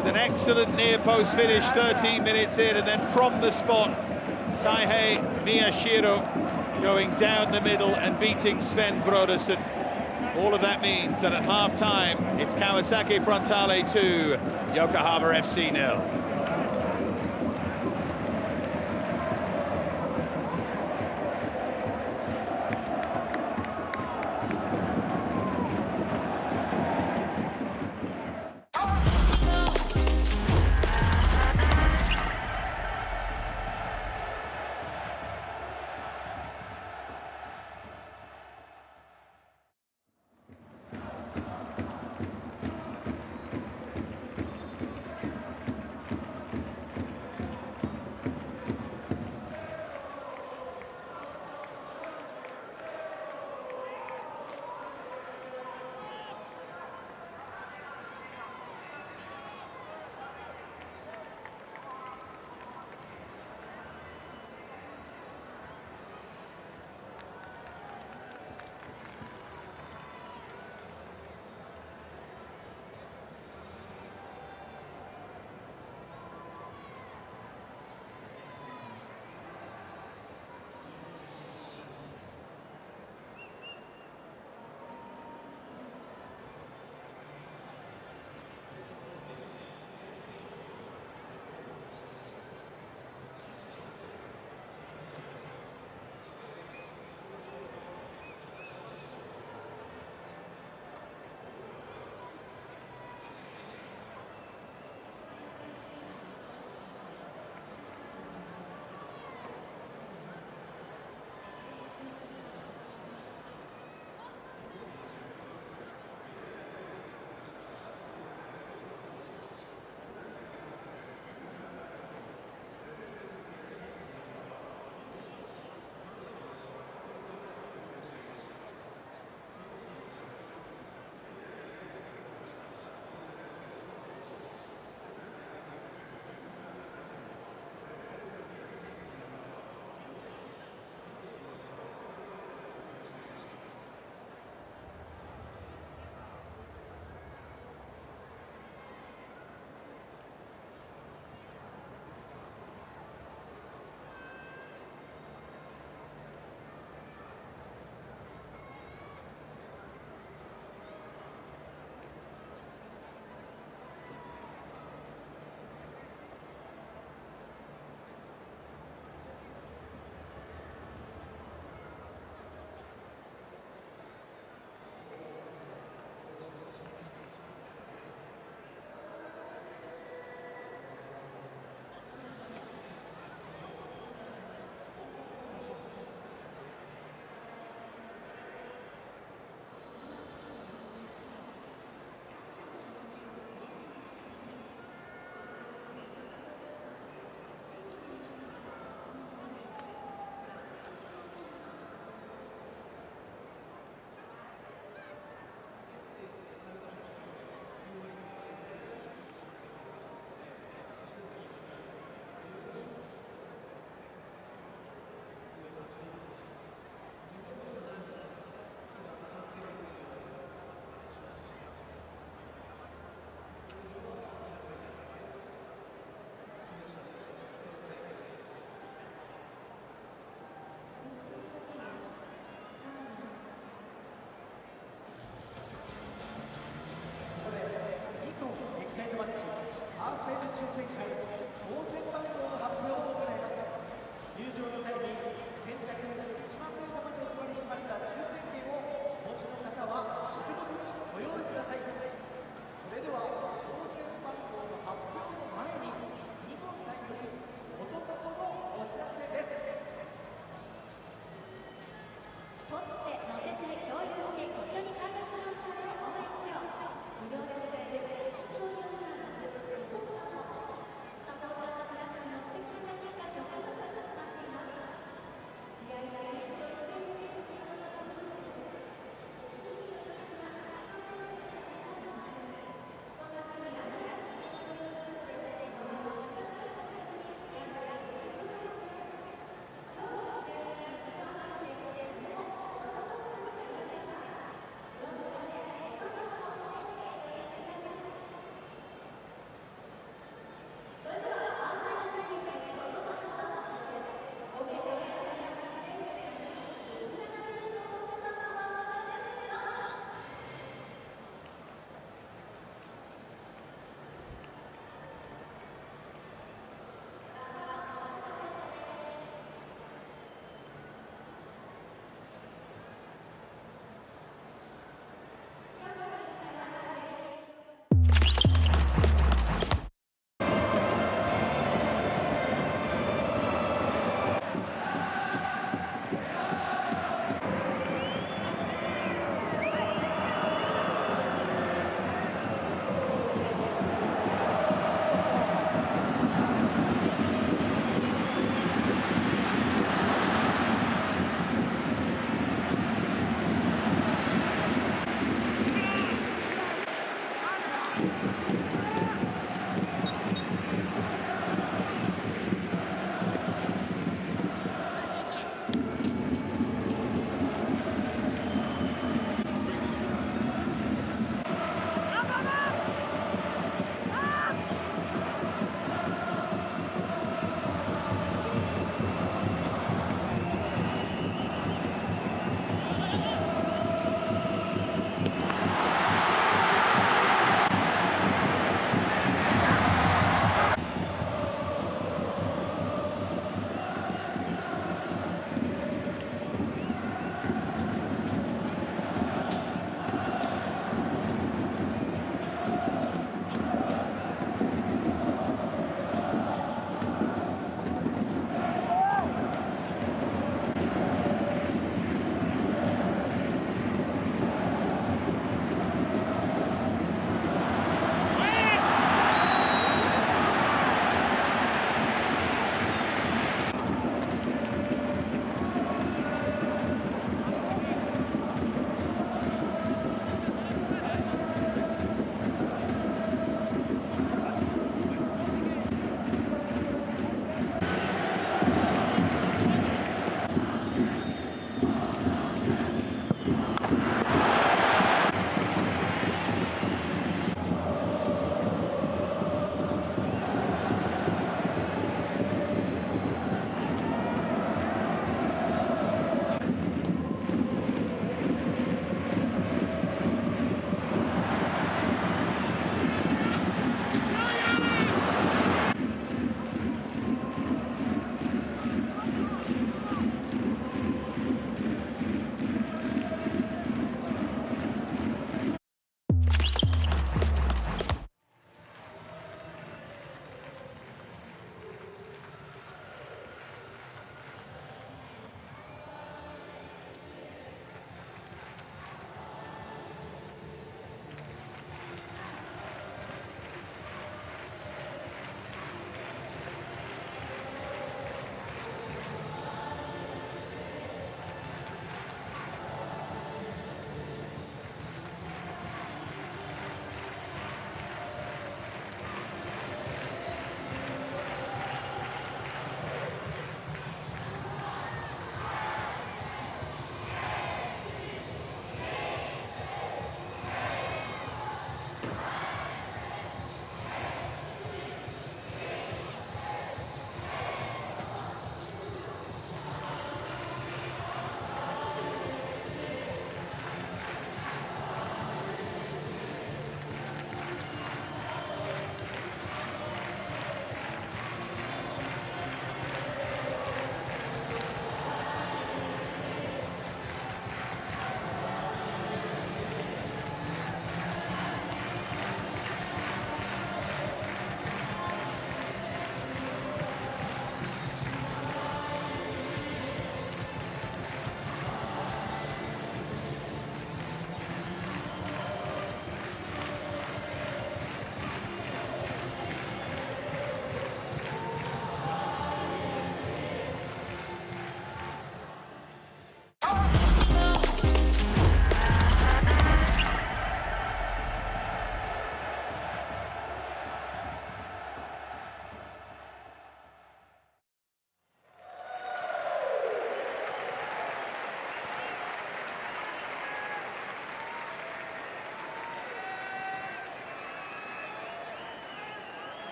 [SPEAKER 1] with an excellent near-post finish 13 minutes in, and then from the spot, Taihei Miyashiro going down the middle and beating Sven Brodersen. All of that means that at half-time, it's Kawasaki Frontale 2, Yokohama FC 0.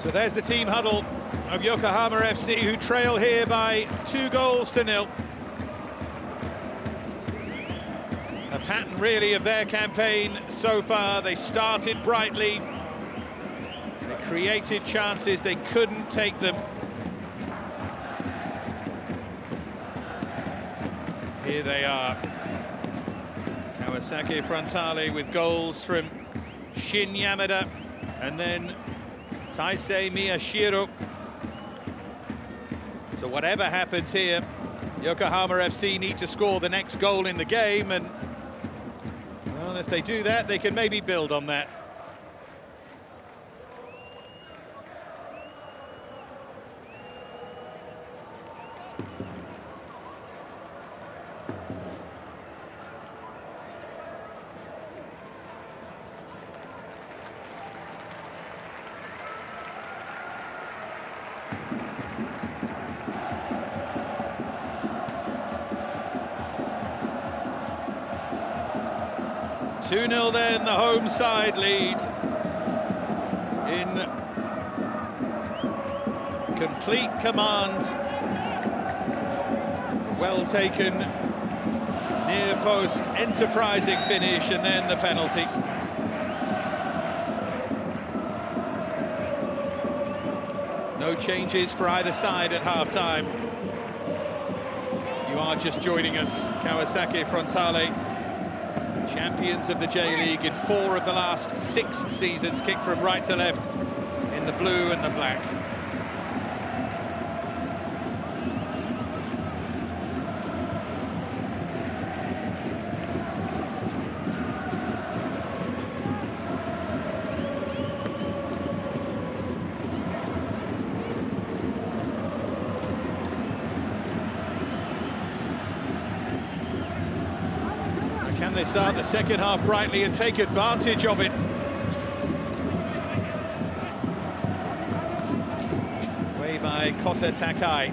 [SPEAKER 1] So there's the team huddle of Yokohama FC, who trail here by 2-0. A pattern really of their campaign so far. They started brightly, they created chances, they couldn't take them. Here they are, Kawasaki Frontale with goals from Shin Yamada and then Taisei Miyashiro. So whatever happens here, Yokohama FC need to score the next goal in the game, and well, if they do that, they can maybe build on that. Two-0 then, the home side lead in complete command. Well taken, near post, enterprising finish, and then the penalty. No changes for either side at half-time. You are just joining us, Kawasaki Frontale, champions of the J-League in 4 of the last 6 seasons, kick from right to left in the blue and the black. Can they start the second half brightly and take advantage of it? Way by Kota Takai.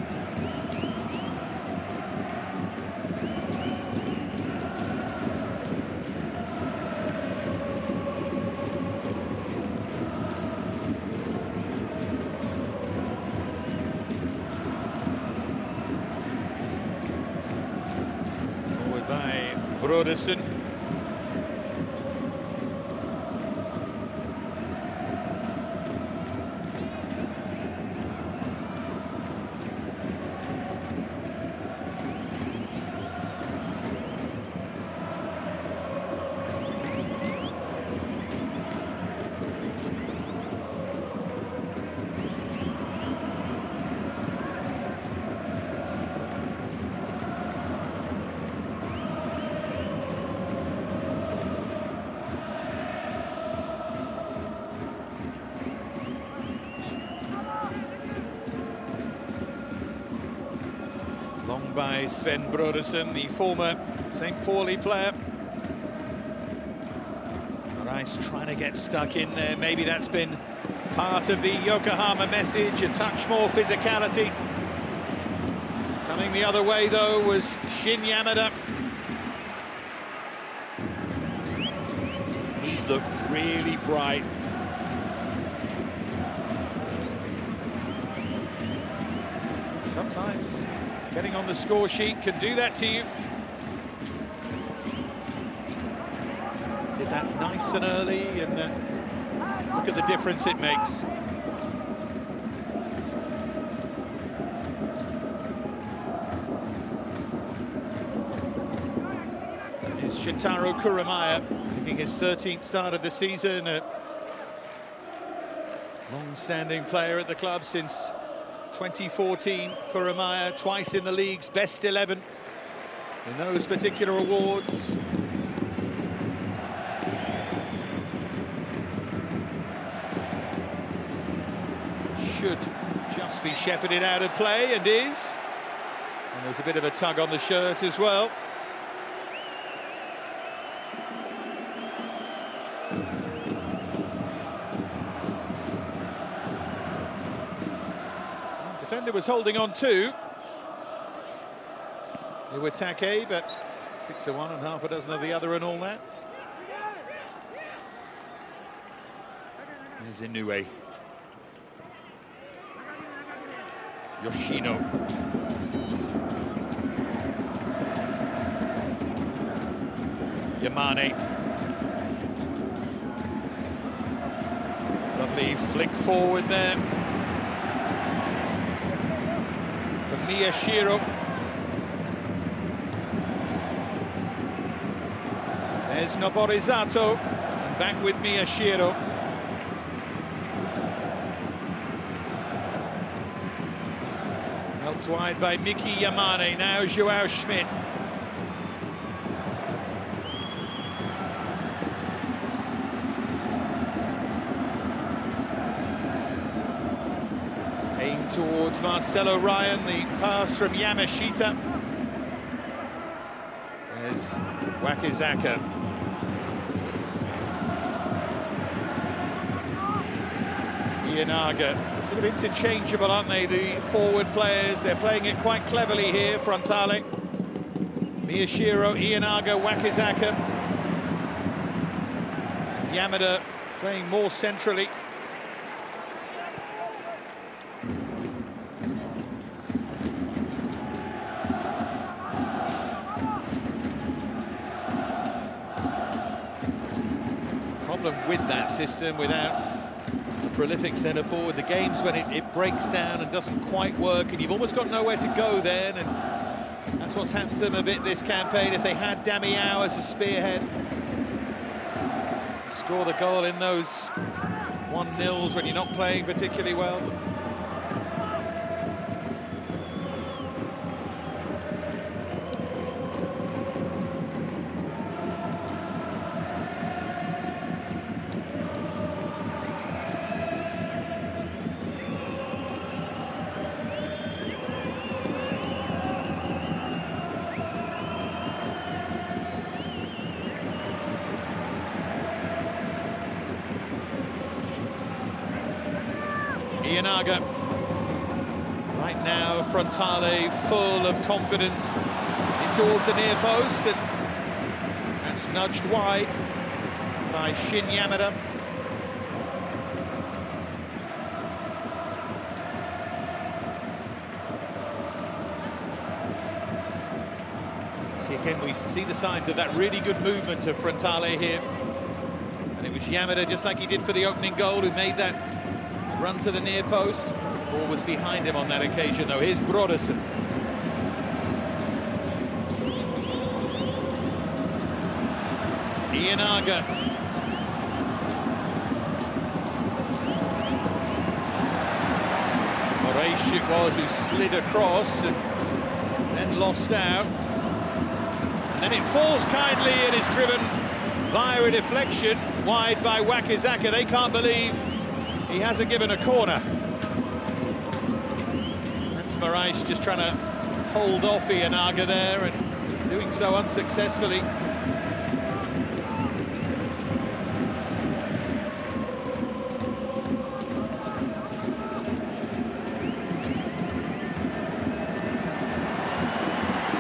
[SPEAKER 1] Forward by Brodersen. Long by Sven Brodersen, the former St. Pauli player. Rice trying to get stuck in there. Maybe that's been part of the Yokohama message, a touch more physicality. Coming the other way, though, was Shin Yamada. He's looked really bright. Sometimes getting on the score sheet can do that to you. Did that nice and early, and look at the difference it makes. Here's Shintaro Kuramaya, making his 13th start of the season. A long-standing player at the club since 2014, Kuramaya, twice in the league's best 11 in those particular awards. Should just be shepherded out of play, and is. And there's a bit of a tug on the shirt as well. Defender was holding on too. Iwatake, but 6 of one and half a dozen of the other and all that. There's Inoue. Yoshino. Yamane. Lovely flick forward there from Miyashiro. There's Noborizato, and back with Miyashiro. Helped wide by Miki Yamane, now Joao Schmidt. Aimed towards Marcelo Ryan, the pass from Yamashita. There's Wakizaka. Ianaga. Sort of interchangeable, aren't they, the forward players? They're playing it quite cleverly here, Frontale. Miyashiro, Ianaga, Wakizaka. Yamada playing more centrally. Problem with that system, without prolific centre forward. The games when it breaks down and doesn't quite work, and you've almost got nowhere to go then, and that's what's happened to them a bit this campaign. If they had Damiao as a spearhead, score the goal in those 1-0s when you're not playing particularly well. Ianaga, right now Frontale full of confidence in towards the near post, and that's nudged wide by Shin Yamada. See, again, we see the signs of that really good movement of Frontale here, and it was Yamada, just like he did for the opening goal, who made that run to the near post. Ball was behind him on that occasion, though. Here's Brodersen. Ianaga. Moraes it was who slid across and then lost out. And then it falls kindly and is driven via a deflection wide by Wakizaka. They can't believe he hasn't given a corner. That's Moraes just trying to hold off Ianaga there, and doing so unsuccessfully.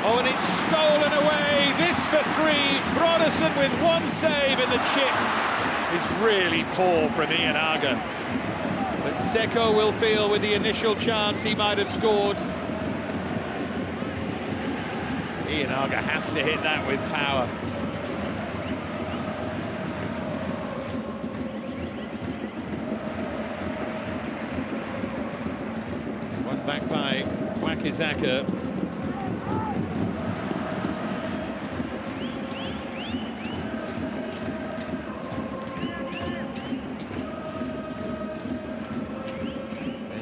[SPEAKER 1] Oh, and it's stolen away. This for 3. Brodersen with one save, and the chip is really poor from Ianaga. But Seko will feel with the initial chance he might have scored. Ianaga has to hit that with power. One back by Wakizaka.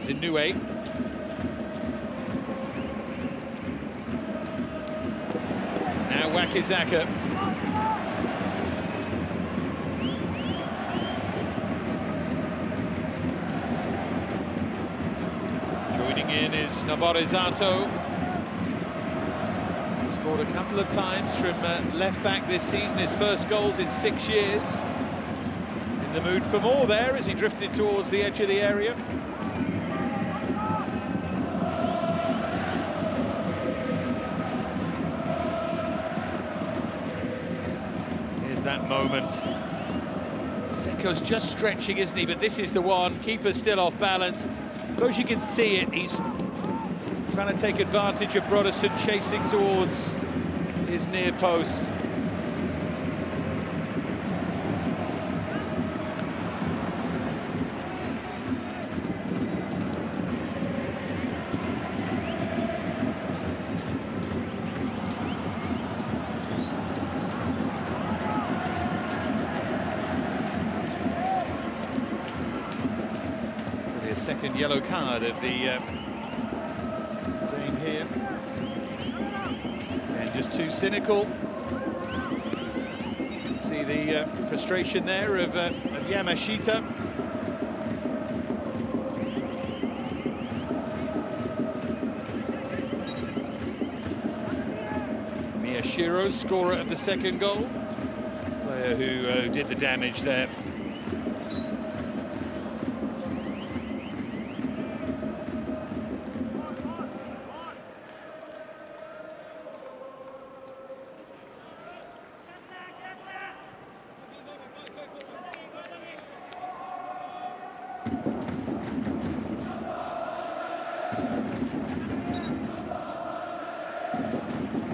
[SPEAKER 1] Inoue. Now Wakizaka. Joining in is Naborizato. Scored a couple of times from left back this season, his first goals in 6 years. In the mood for more there as he drifted towards the edge of the area. That moment. Seko's just stretching, isn't he? But this is the one. Keeper's still off balance. I suppose you can see it. He's trying to take advantage of Brodersen chasing towards his near post. Second yellow card of the game here, and just too cynical. You can see the frustration there of Yamashita. Miyashiro, scorer of the second goal, player who did the damage there.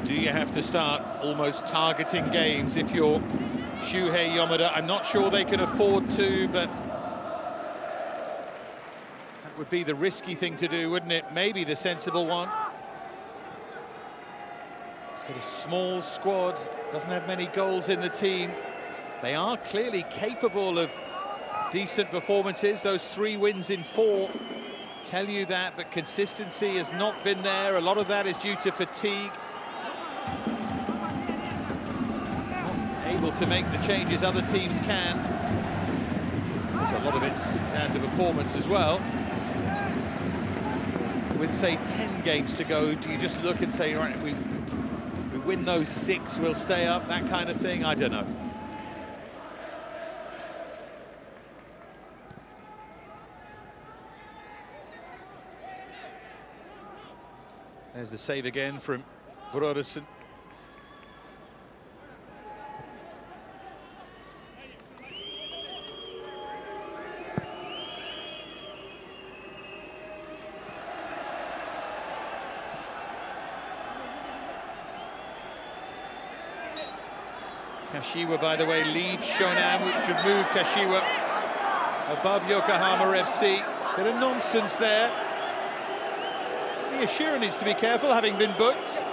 [SPEAKER 1] Do you have to start almost targeting games if you're Shuhei Yamada? I'm not sure they can afford to, but That would be the risky thing to do, wouldn't it? Maybe the sensible one. He's got a small squad, doesn't have many goals in the team. They are clearly capable of decent performances. Those 3 wins in 4 tell you that, but consistency has not been there. A lot of that is due to fatigue. Not able to make the changes other teams can. There's a lot of it's down to performance as well. With, say, 10 games to go, do you just look and say, right, if we win those 6, we'll stay up, that kind of thing? I don't know. There's the save again from Brodersen. Kashiwa, by the way, leads Shonan, which should move Kashiwa above Yokohama FC. Bit of nonsense there. Yashiro needs to be careful, having been booked.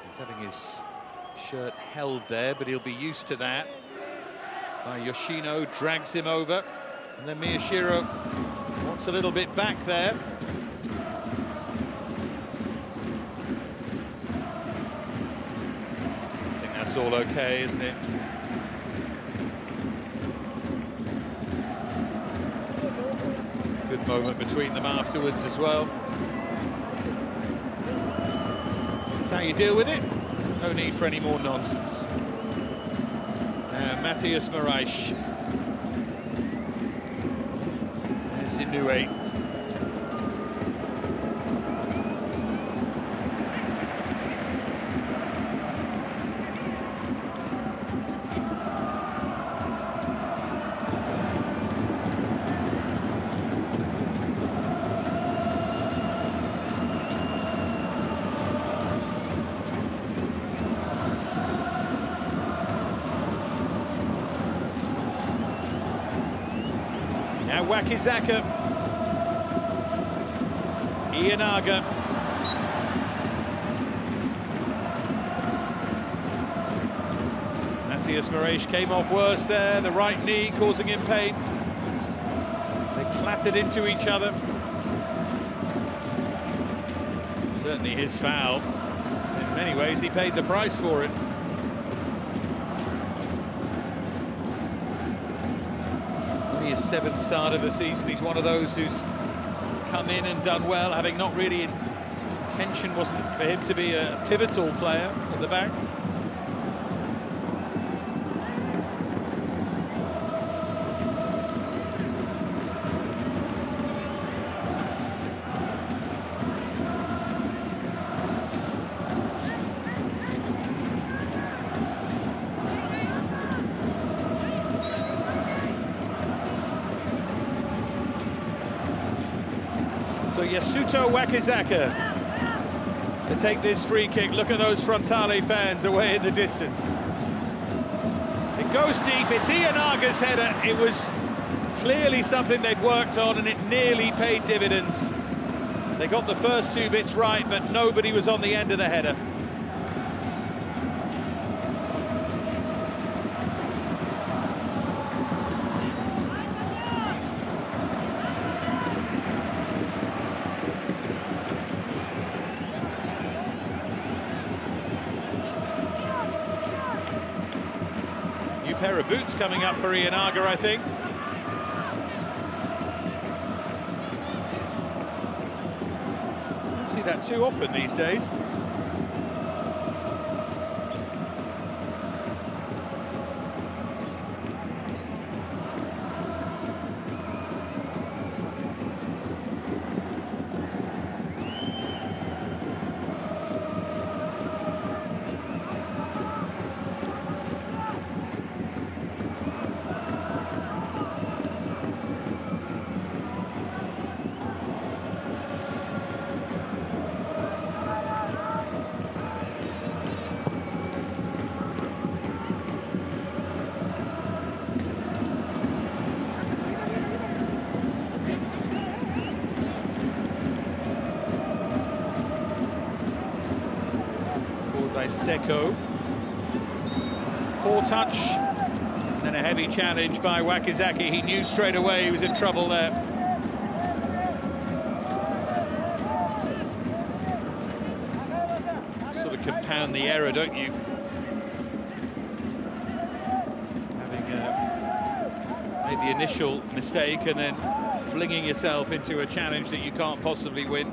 [SPEAKER 1] He's having his shirt held there, but he'll be used to that. Yoshino drags him over, and then Miyashiro wants a little bit back there. I think that's all okay, isn't it? Good moment between them afterwards as well. That's how you deal with it. No need for any more nonsense. Now Matthias Moraes. There's Inoue. Wakizaka, Ianaga, Matthias Moraes came off worse there, the right knee causing him pain. They clattered into each other. Certainly his foul. In many ways he paid the price for it. His 7th start of the season. He's one of those who's come in and done well, having not really intention wasn't for him to be a pivotal player at the back. So Yasuto Wakizaka to take this free kick. Look at those Frontale fans away in the distance. It goes deep, it's Ianaga's header. It was clearly something they'd worked on and it nearly paid dividends. They got the first 2 bits right, but nobody was on the end of the header. Pair of boots coming up for Ianaga, I think. Don't see that too often these days. by Seko. Poor touch, and then a heavy challenge by Wakizaki. He knew straight away he was in trouble there. Sort of compound the error, don't you? Having made the initial mistake and then flinging yourself into a challenge that you can't possibly win.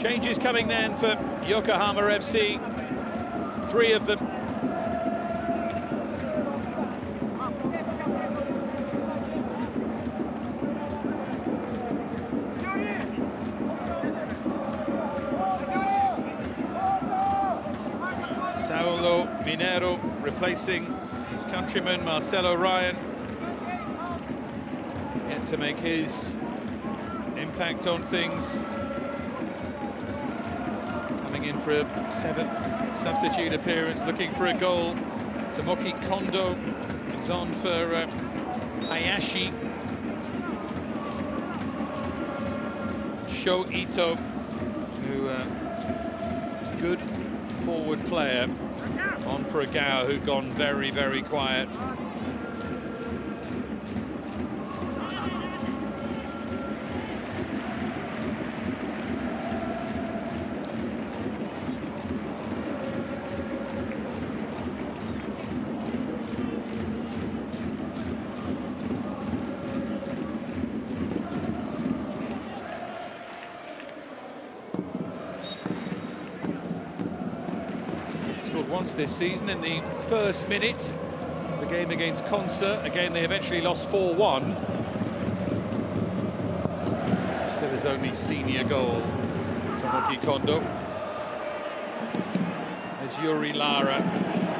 [SPEAKER 1] Changes coming then for Yokohama FC, 3 of them. Saulo Mineiro replacing his countryman Marcelo Ryan, yet to make his impact on things. In for a 7th substitute appearance, looking for a goal. Tomoki Kondo is on for Hayashi. Sho Ito, who good forward player, on for Agao, who'd gone very, very quiet. Once this season in the first minute of the game against Consa, a game they eventually lost 4-1. Still his only senior goal, Tomoki Kondo. There's Yuri Lara.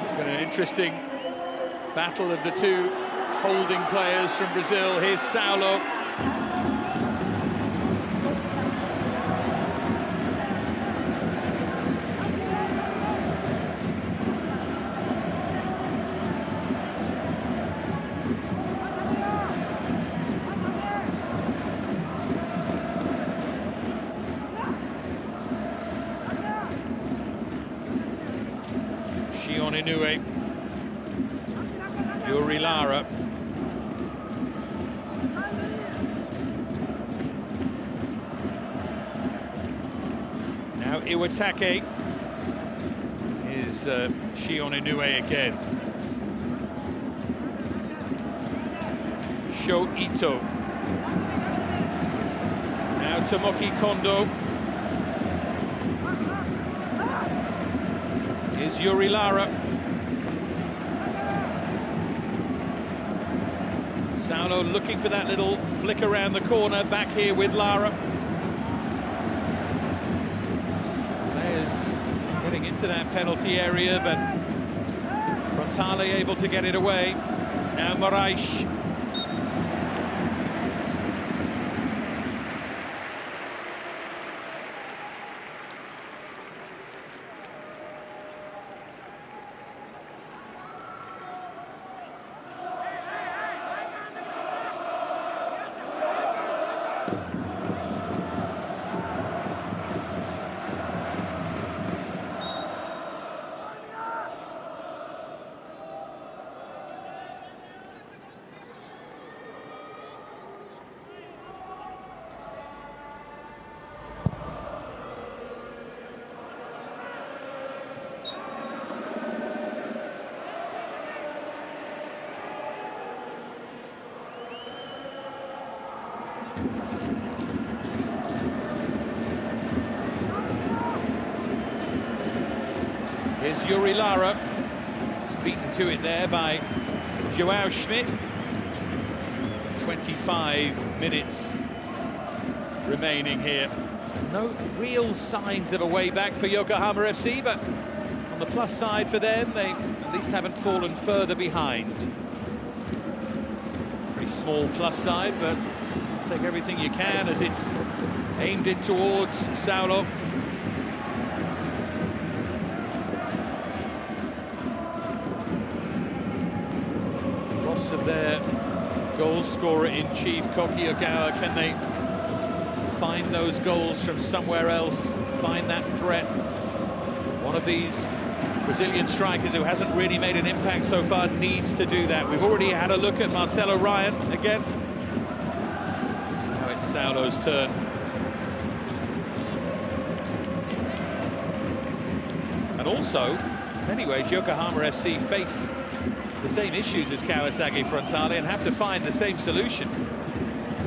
[SPEAKER 1] It's been an interesting battle of the 2 holding players from Brazil. Here's Saulo. Inoue, Yuri Lara. Now Iwatake is Shion Inoue again. Sho Ito. Now Tomoki Kondo. Here's Yuri Lara. Saulo looking for that little flick around the corner, back here with Lara. Players getting into that penalty area, but Frontale able to get it away. Now MEIJI. Here's Yuri Lara. It's beaten to it there by Joao Schmidt. 25 minutes remaining here. No real signs of a way back for Yokohama FC, but on On the plus side for them, they at least haven't fallen further behind. Pretty small plus side, but take everything you can as it's aimed in towards Saulo. Loss of their goal scorer in chief, Koki Ogawa. Can they find those goals from somewhere else, find that threat? One of these Brazilian strikers who hasn't really made an impact so far needs to do that. We've already had a look at Marcelo Ryan again. Now it's Saulo's turn. And also, in many ways, Yokohama FC face the same issues as Kawasaki Frontale and have to find the same solution.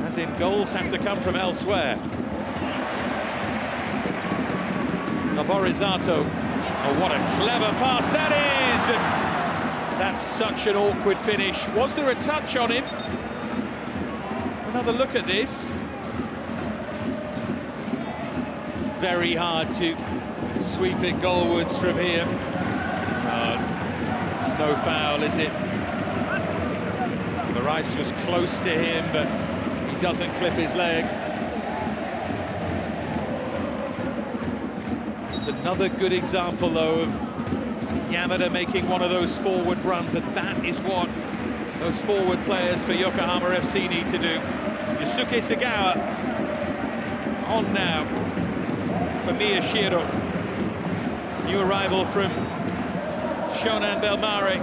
[SPEAKER 1] As in, goals have to come from elsewhere. Noborizato. Oh, what a clever pass that is! And that's such an awkward finish. Was there a touch on him? Another look at this. Very hard to sweep it goalwards from here. There's no foul, is it? Marais was close to him, but he doesn't clip his leg. It's another good example, though, of Yamada making one of those forward runs, and that is what those forward players for Yokohama FC need to do. Yusuke Sagawa on now for Miyashiro. New arrival from Shonan Bellmare,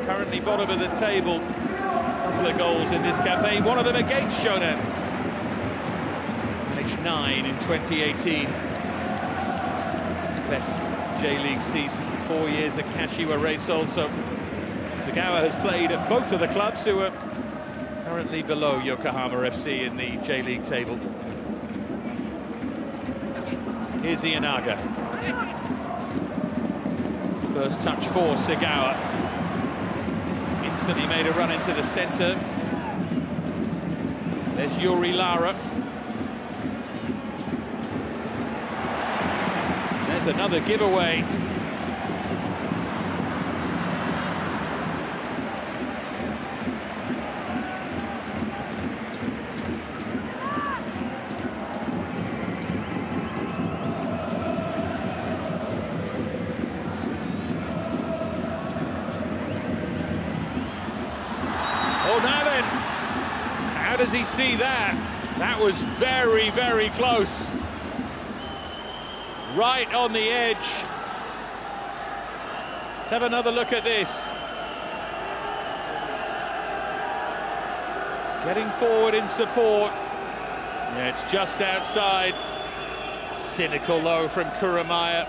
[SPEAKER 1] currently bottom of the table. A couple of goals in this campaign, one of them against Shonan. Aged 9 in 2018. His best J-League season, 4 years at Kashiwa Race also. Sagawa has played at both of the clubs who are currently below Yokohama FC in the J-League table. Here's Ianaga. First touch for Sagawa. Instantly made a run into the centre. There's Yuri Lara. There's another giveaway. Oh, now then, how does he see that? That was very, very close. Right on the edge. Let's have another look at this. Getting forward in support. Yeah, it's just outside. Cynical, though, from Kuramaya.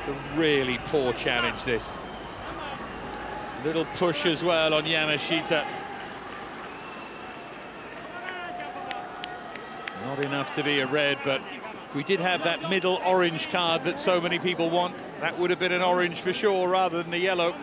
[SPEAKER 1] A really poor challenge, this. Little push as well on Yamashita. Not enough to be a red, but if we did have that middle orange card that so many people want, that would have been an orange for sure rather than the yellow.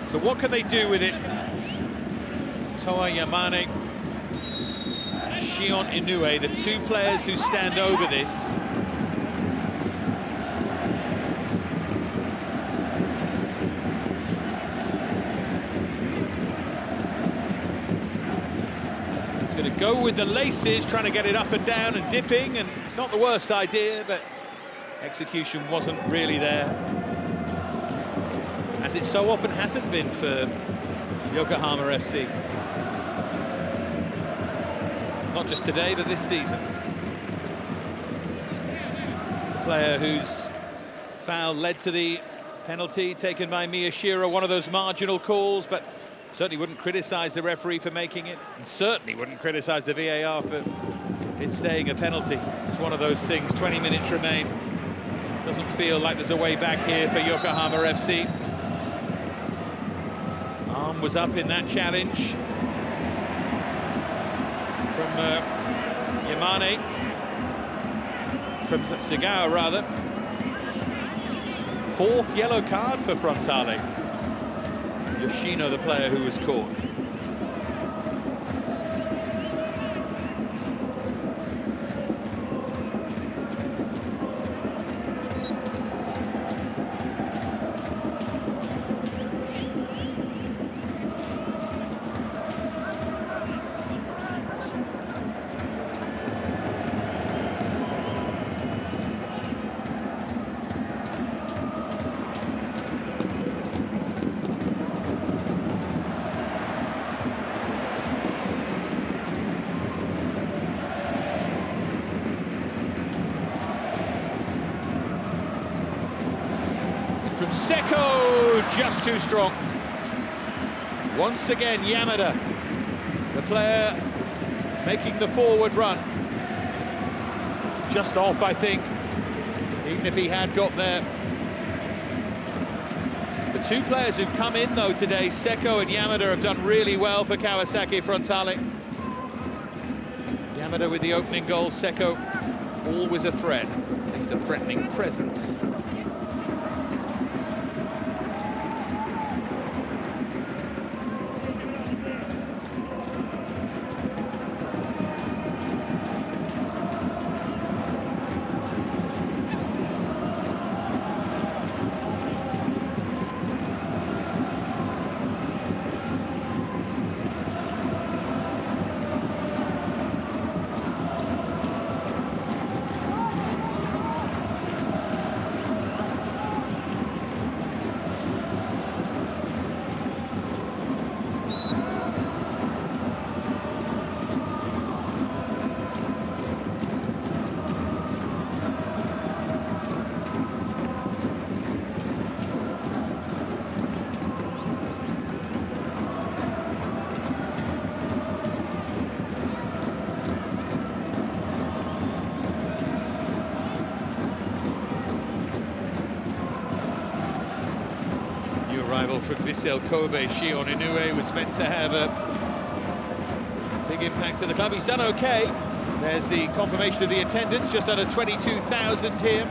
[SPEAKER 1] So what can they do with it? Toa Yamane, Shion Inoue, the two players who stand over this. He's going to go with the laces, trying to get it up and down and dipping, and it's not the worst idea, but execution wasn't really there. As it so often hasn't been for Yokohama FC. Not just today, but this season. The player whose foul led to the penalty taken by Miyashiro, one of those marginal calls, but certainly wouldn't criticise the referee for making it, and certainly wouldn't criticise the VAR for it staying a penalty. It's one of those things, 20 minutes remain. Doesn't feel like there's a way back here for Yokohama FC. Was up in that challenge. Yamane, from Segawa rather. Fourth yellow card for Frontale. Yoshino, the player who was caught. From Seko, just too strong. Once again, Yamada, the player making the forward run. Just off, I think, even if he had got there. The two players who've come in, though, today, Seko and Yamada, have done really well for Kawasaki Frontale. Yamada with the opening goal, Seko always a threat, at least a threatening presence. Arrival from Vissel Kobe, Shion Inoue was meant to have a big impact to the club. He's done okay. There's the confirmation of the attendance, just under 22,000 here.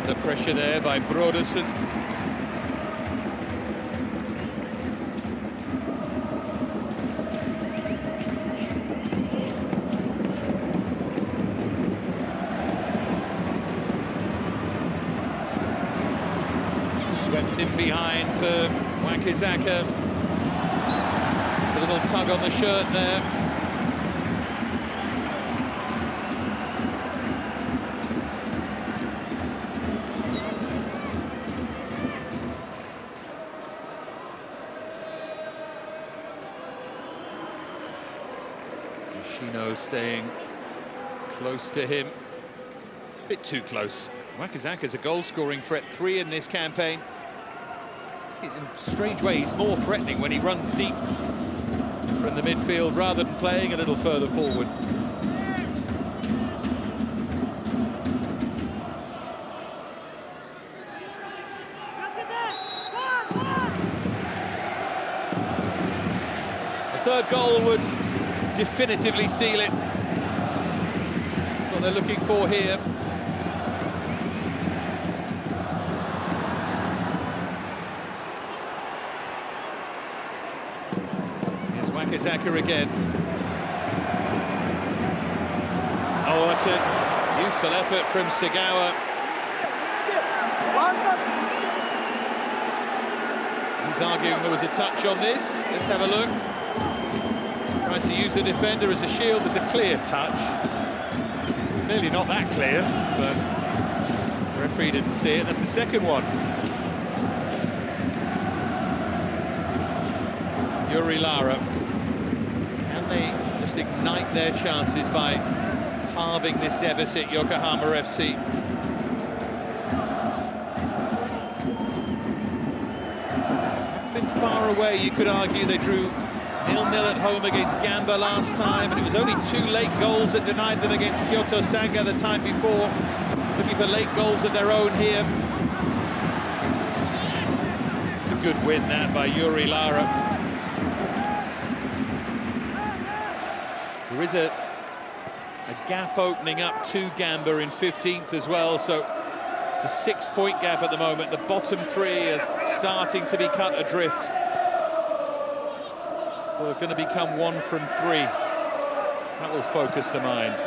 [SPEAKER 1] The pressure there by Brodersen. Swept in behind for Wakizaka. Just a little tug on the shirt there. Shino staying close to him, a bit too close. Wakizaka's a goal-scoring threat, 3 in this campaign. In a strange way, he's more threatening when he runs deep from the midfield rather than playing a little further forward. The third goal would definitively seal it. That's what they're looking for here. Here's Wakizaka again. Oh, that's a useful effort from Segawa. He's arguing there was a touch on this. Let's have a look. Tries to use the defender as a shield. There's a clear touch. Clearly not that clear, but the referee didn't see it. That's the second one. Yuri Lara. Can they just just ignite their chances by halving this deficit, Yokohama FC. Haven't been far away, you could argue. They drew 0-0 at home against Gamba last time, and it was only 2 late goals that denied them against Kyoto Sanga the time before. Looking for late goals of their own here. It's a good win, that, by Yuri Lara. There is a gap opening up to Gamba in 15th as well, so it's a 6-point gap at the moment. The bottom 3 are starting to be cut adrift. So it's going to become 1 from 3. That will focus the mind.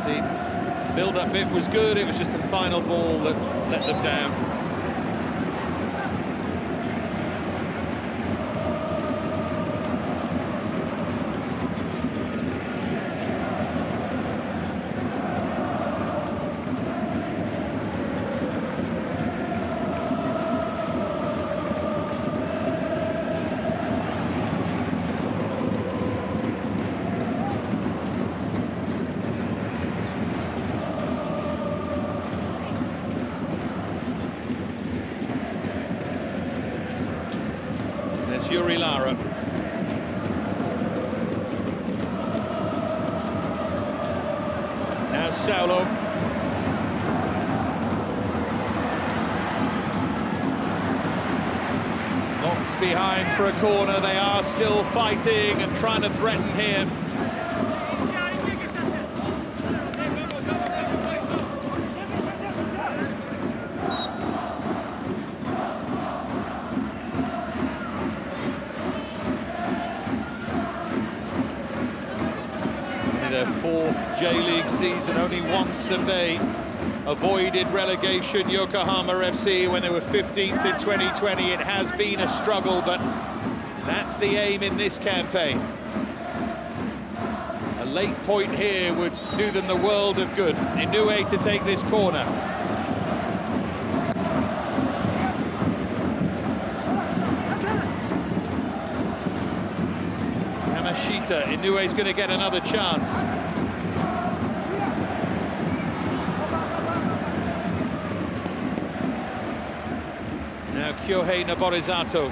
[SPEAKER 1] See, build-up bit was good, it was just the final ball that let them down. Yuri Lara. Now Saulo. Locked behind for a corner. They are still fighting and trying to threaten here. Their 4th J-League season. Only once have they avoided relegation, Yokohama FC, when they were 15th in 2020. It has been a struggle, but that's the aim in this campaign. A late point here would do them the world of good. Inoue to take this corner. Inoue's going to get another chance. Now Kyohei Noborizato.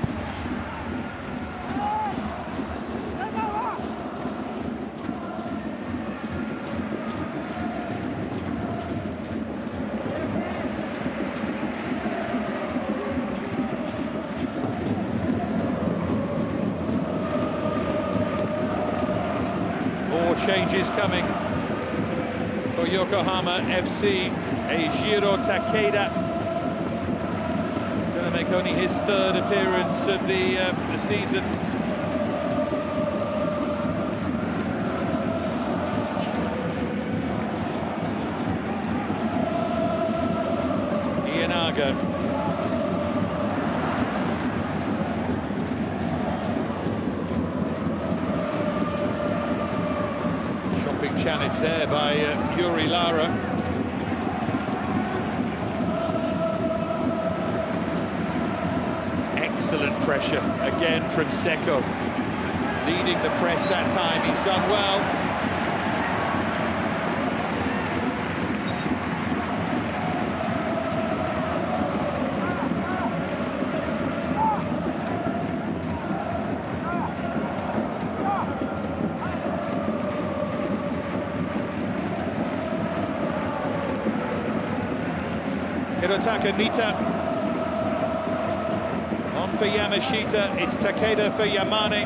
[SPEAKER 1] Changes coming for Yokohama FC. Eijiro Takeda is going to make only his 3rd appearance of the season. Ianaga. Challenge there by Yuri Lara. It's excellent pressure again from Seko, leading the press that time. He's done well. Hirotaka Mita on for Yamashita. It's Takeda for Yamane.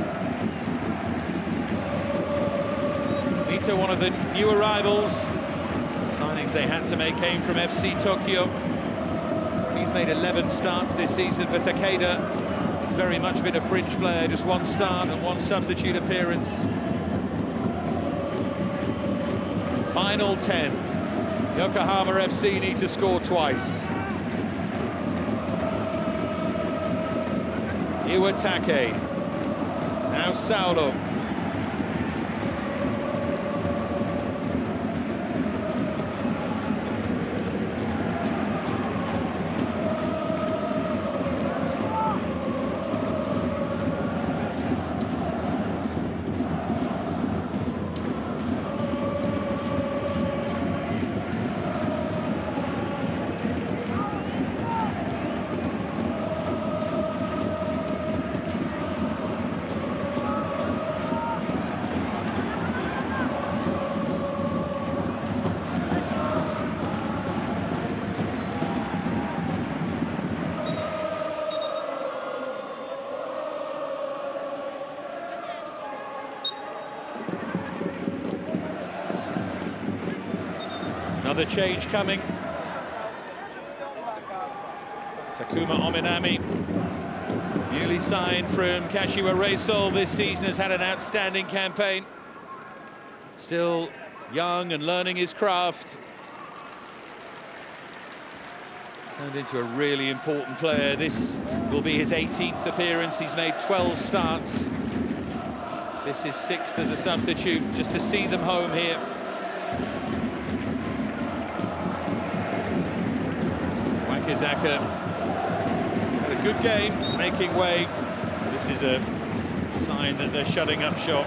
[SPEAKER 1] Mita, one of the new arrivals. Signings they had to make came from FC Tokyo. He's made 11 starts this season for Takeda. He's very much been a fringe player, just 1 start and 1 substitute appearance. Final 10. Yokohama FC need to score twice. Iwatake. Now Saulo. Another change coming. Takuma Ominami, newly signed from Kashiwa Reysol this season, has had an outstanding campaign. Still young and learning his craft. Turned into a really important player. This will be his 18th appearance. He's made 12 starts. This is 6th as a substitute, just to see them home here. Wakizaka had a good game, making way. This is a sign that they're shutting up shop.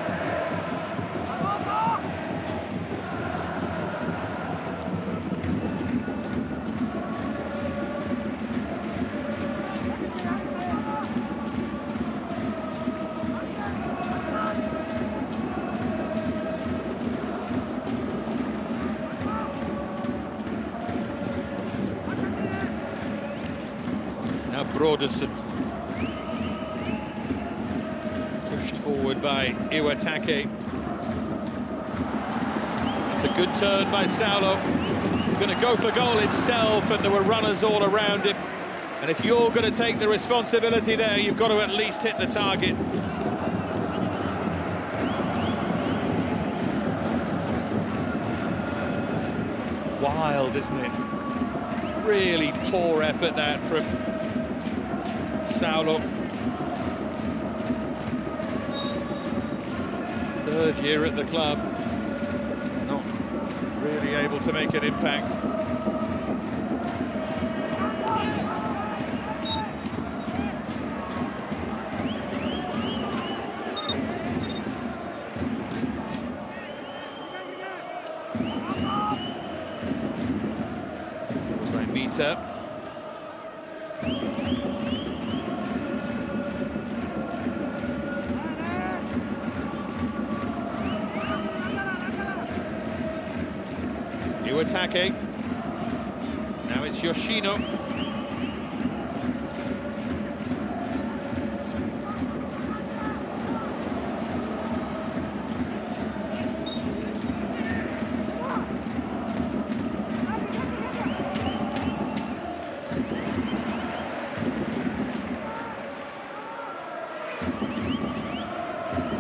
[SPEAKER 1] Broderson, pushed forward by Iwatake. It's a good turn by Saulo. He's going to go for goal himself, and there were runners all around him. And if you're going to take the responsibility there, you've got to at least hit the target. Wild, isn't it? Really poor effort that from Saulo. Third year at the club, not really able to make an impact. By Mita. Iwatake. Now it's Yoshino.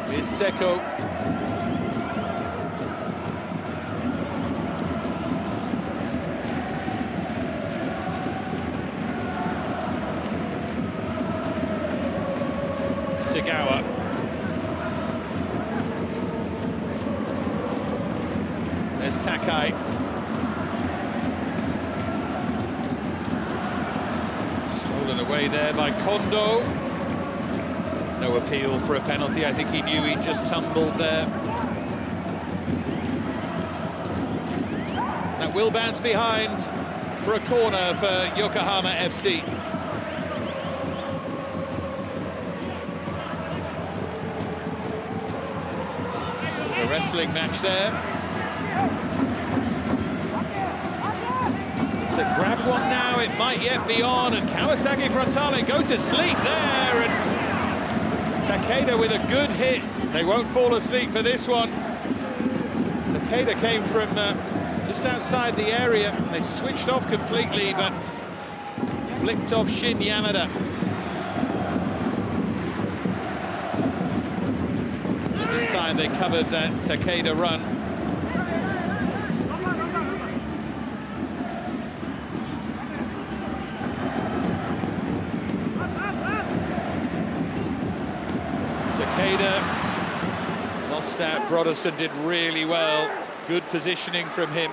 [SPEAKER 1] Here's Seko. Sigawa. There's Takai. Stolen away there by Kondo. No appeal for a penalty. I think he knew he just tumbled there. That will bounce behind for a corner for Yokohama FC. Wrestling match there. To grab one now, it might yet be on, and Kawasaki Frontale go to sleep there, and Takeda with a good hit. They won't fall asleep for this one. Takeda came from just outside the area. They switched off completely, but flicked off Shin Yamada. Time they covered that Takeda run. Takeda lost out. Broderson did really well. Good positioning from him.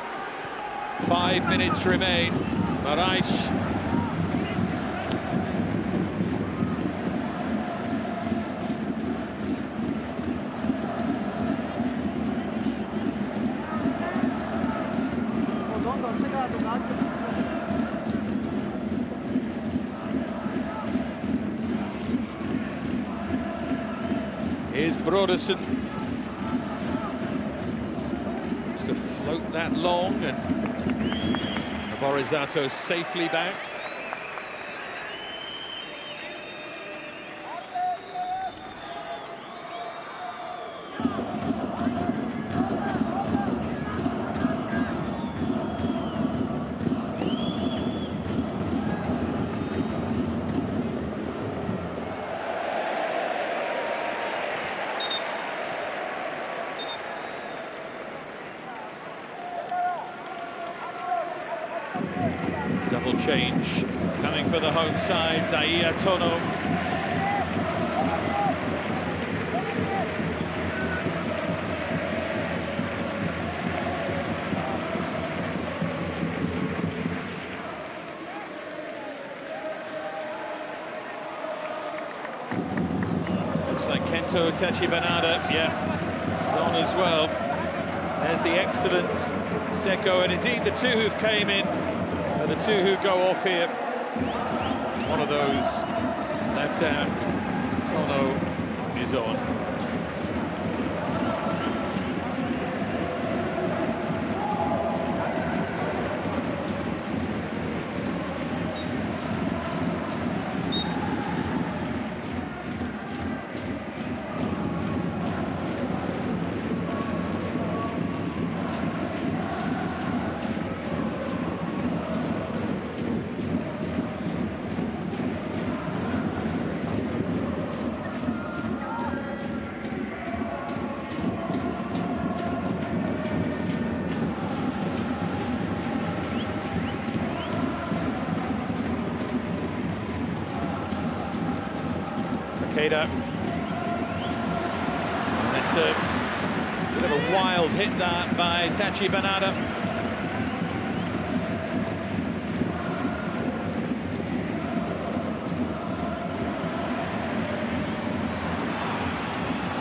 [SPEAKER 1] 5 minutes remain. MEIJI. Here's Broderson. Just to float that long, and Borizato safely back. Double change coming for the home side. Daiya Tono. Looks like Kento Tachibanada, yeah, is on as well. There's the excellent Seko, and indeed the two who've came in are the two who go off here. One of those left out. Tono is on. Takeda. It's a bit of a wild hit that by Tachibanada.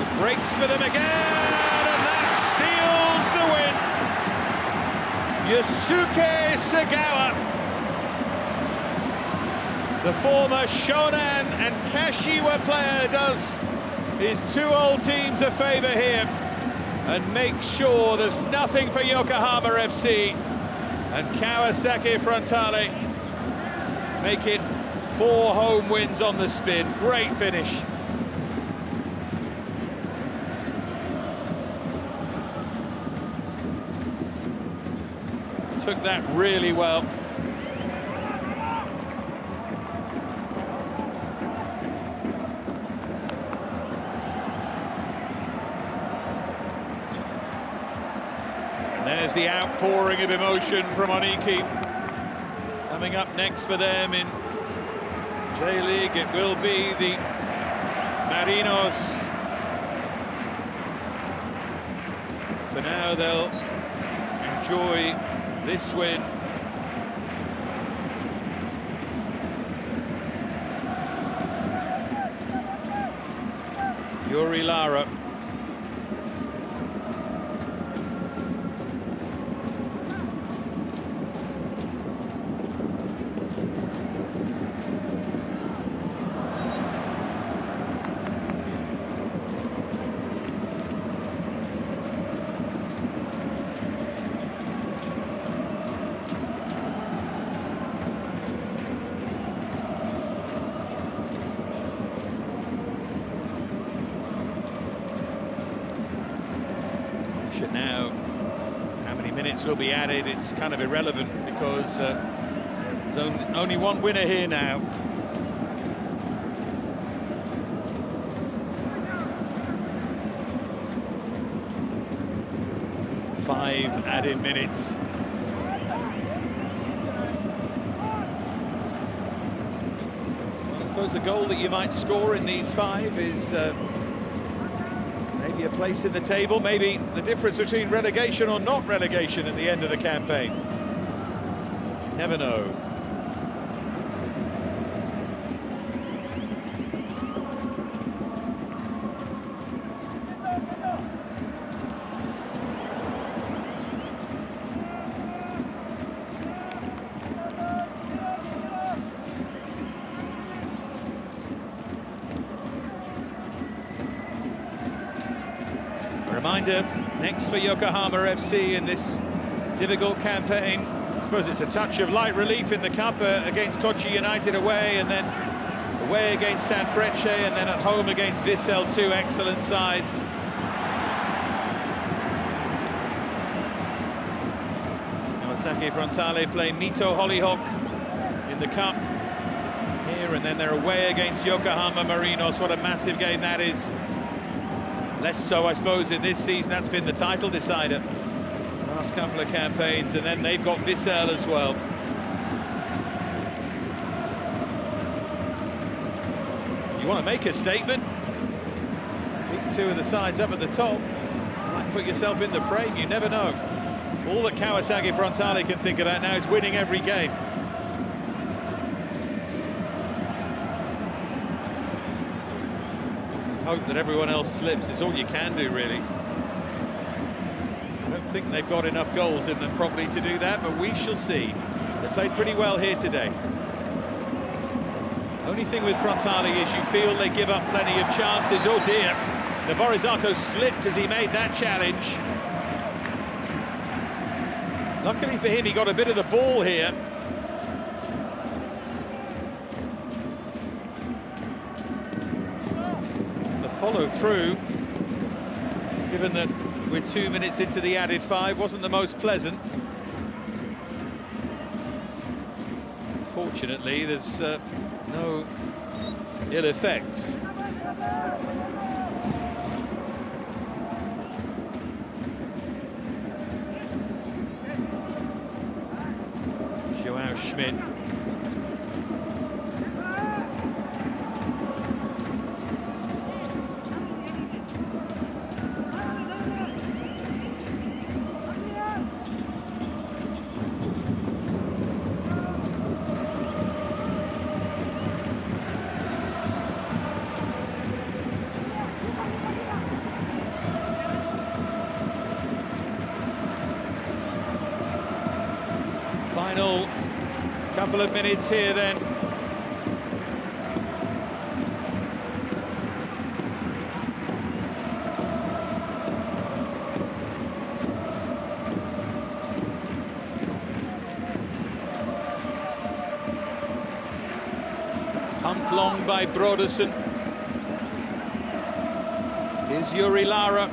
[SPEAKER 1] It breaks for them again, and that seals the win. Yusuke Sagawa, the former Shonan and Kashiwa player, does his two old teams a favour here and makes sure there's nothing for Yokohama FC. And Kawasaki Frontale make it 4 home wins on the spin. Great finish. Took that really well. There's the outpouring of emotion from Oniki. Coming up next for them in J-League, it will be the Marinos. For now, they'll enjoy this win. Yuri Lara. Now, how many minutes will be added, it's kind of irrelevant because there's only one winner here now. Five added minutes. Well, I suppose the goal that you might score in these 5 is maybe a place in the table, maybe the difference between relegation or not relegation at the end of the campaign. Never know. Reminder, next for Yokohama FC in this difficult campaign. I suppose it's a touch of light relief in the cup against Kochi United away, and then away against Sanfrecce, and then at home against Vissel, two excellent sides. Kawasaki Frontale play Mito Hollyhock in the cup here, and then they're away against Yokohama Marinos. What a massive game that is. Less so, I suppose, in this season. That's been the title decider last couple of campaigns, and then they've got Vissel as well. You want to make a statement? Pick two of the sides up at the top. Might put yourself in the frame, you never know. All that Kawasaki Frontale can think about now is winning every game. Hope that everyone else slips. It's all you can do, really. I don't think they've got enough goals in them probably to do that, but we shall see. They played pretty well here today. Only thing with Frontale is you feel they give up plenty of chances. Oh dear, Navorizato slipped as he made that challenge. Luckily for him, he got a bit of the ball here. Follow through, given that we're 2 minutes into the added 5, wasn't the most pleasant. Fortunately, there's no ill effects. Joao Schmidt. Final couple of minutes here then. Pumped long by Brodersen. Here's Yuri Lara.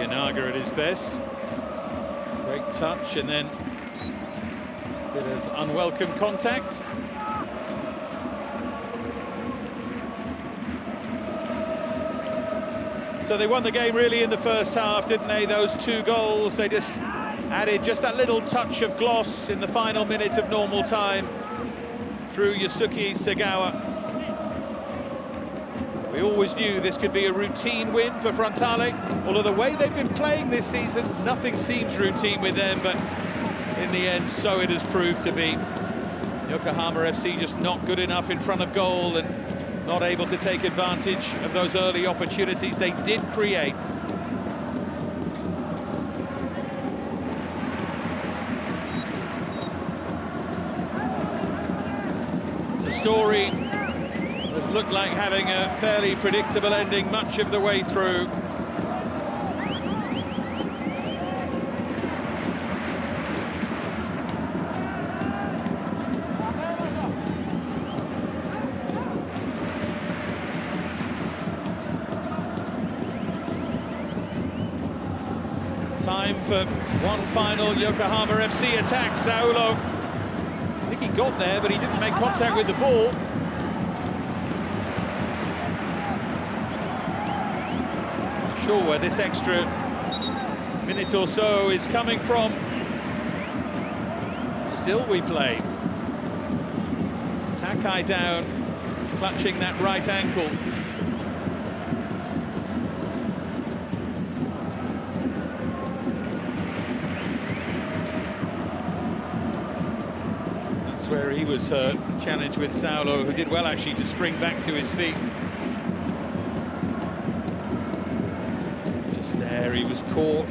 [SPEAKER 1] Naga at his best. Great touch and then a bit of unwelcome contact. So they won the game really in the first half, didn't they? Those two goals, they just added just that little touch of gloss in the final minute of normal time through Yasuki Segawa. We always knew this could be a routine win for Frontale, although the way they've been playing this season, nothing seems routine with them, but in the end, so it has proved to be. Yokohama FC just not good enough in front of goal and not able to take advantage of those early opportunities they did create. The story has looked like having a fairly predictable ending much of the way through. for one final Yokohama FC attack. Saulo, I think he got there, but he didn't make contact with the ball. Not sure where this extra minute or so is coming from. Still we play. Takai down, clutching that right ankle. That's where he was hurt. Challenge with Saulo, who did well actually to spring back to his feet. Just there, he was caught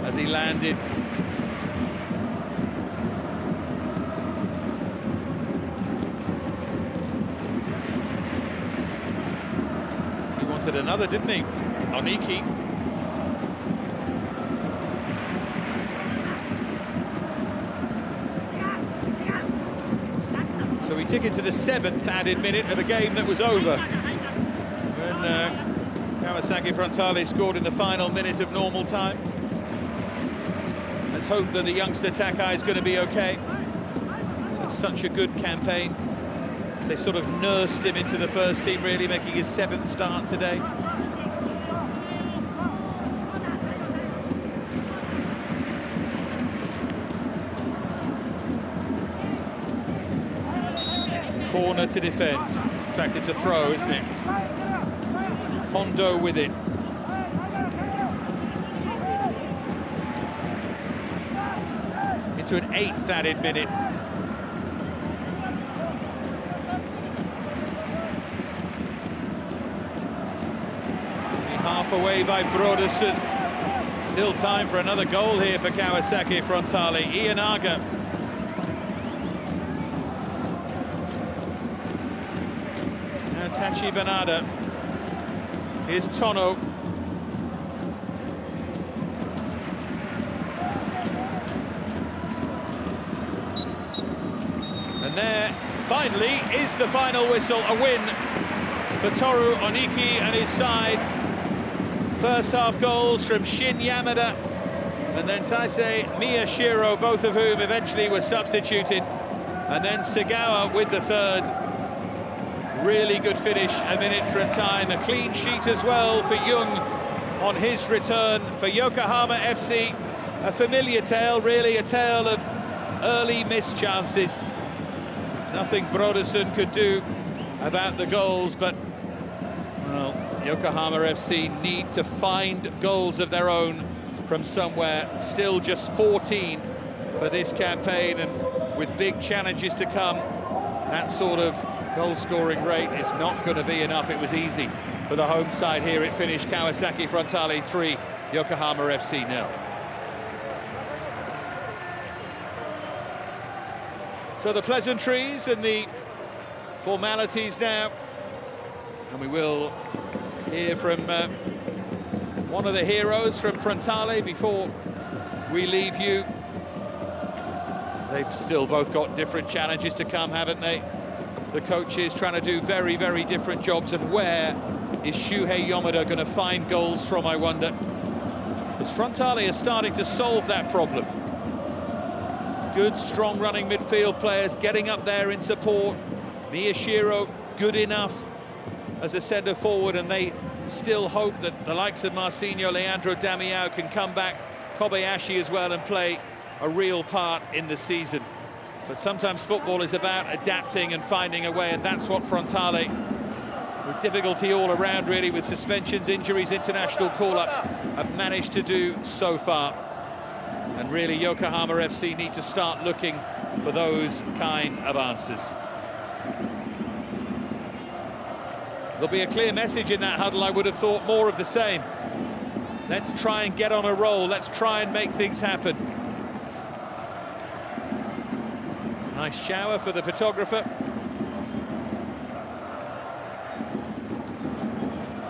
[SPEAKER 1] as he landed. Another, didn't he? Oniki. So we tick into the 7th added minute of a game that was over when Kawasaki Frontale scored in the final minute of normal time. Let's hope that the youngster Takai is going to be okay. So such a good campaign. They sort of nursed him into the first team, really, making his 7th start today. Corner to defend. In fact, it's a throw, isn't it? Kondo with it. Into an 8th added minute. Half away by Brodersen. Still time for another goal here for Kawasaki Frontale. Ianaga. Now Tachi Banada. Here's Tono. And there, finally, is the final whistle. A win for Toru Oniki and his side. First half goals from Shin Yamada and then Taisei Miyashiro, both of whom eventually were substituted. And then Sagawa with the third. Really good finish, a minute from time. A clean sheet as well for Jung on his return for Yokohama FC. A familiar tale, really, a tale of early missed chances. Nothing Brodersen could do about the goals, but, well, Yokohama FC need to find goals of their own from somewhere. Still just 14 for this campaign, and with big challenges to come, that sort of goal-scoring rate is not going to be enough. It was easy for the home side here. It finished Kawasaki Frontale 3, Yokohama FC 0. So the pleasantries and the formalities now, and we will hear from one of the heroes from Frontale before we leave you. They've still both got different challenges to come, haven't they? The coaches trying to do very, very different jobs, and where is Shuhei Yamada going to find goals from, I wonder? Because Frontale is starting to solve that problem. Good, strong running midfield players getting up there in support. Miyashiro, good enough as a centre forward, and they still hope that the likes of Marcinho, Leandro Damião can come back, Kobayashi as well, and play a real part in the season. But sometimes football is about adapting and finding a way, and that's what Frontale, with difficulty all around really, with suspensions, injuries, international call-ups, have managed to do so far. And really Yokohama FC need to start looking for those kind of answers. There'll be a clear message in that huddle, I would have thought, more of the same. Let's try and get on a roll, let's try and make things happen. Nice shower for the photographer.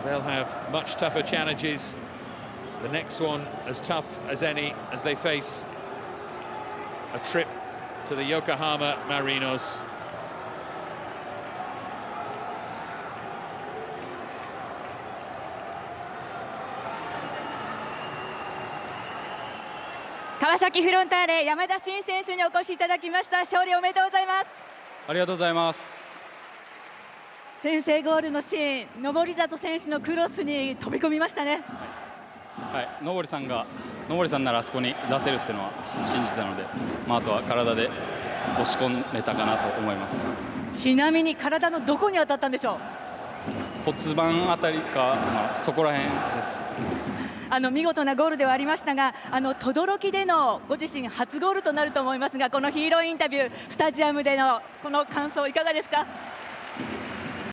[SPEAKER 1] They'll have much tougher challenges. The next one as tough as any, as they face a trip to the Yokohama Marinos.
[SPEAKER 2] 崎フロンターレ山田新選手にお越しいただきました。勝利おめでとうございます。
[SPEAKER 3] ありがとうございます。
[SPEAKER 2] 先制ゴールのシーン、登里選手のクロスに飛び込みましたね。
[SPEAKER 3] はい、登さんならあそこに出せるっていうのは信じたので、あとは体で押し込めたかなと思います。
[SPEAKER 2] ちなみに体のどこに当たったんでしょう。
[SPEAKER 3] 骨盤あたりか、そこら辺です。
[SPEAKER 2] 見事なゴールではありましたが、轟でのご自身初ゴールとなると思いますが、このヒーローインタビュー、スタジアムでのこの感想いかがですか。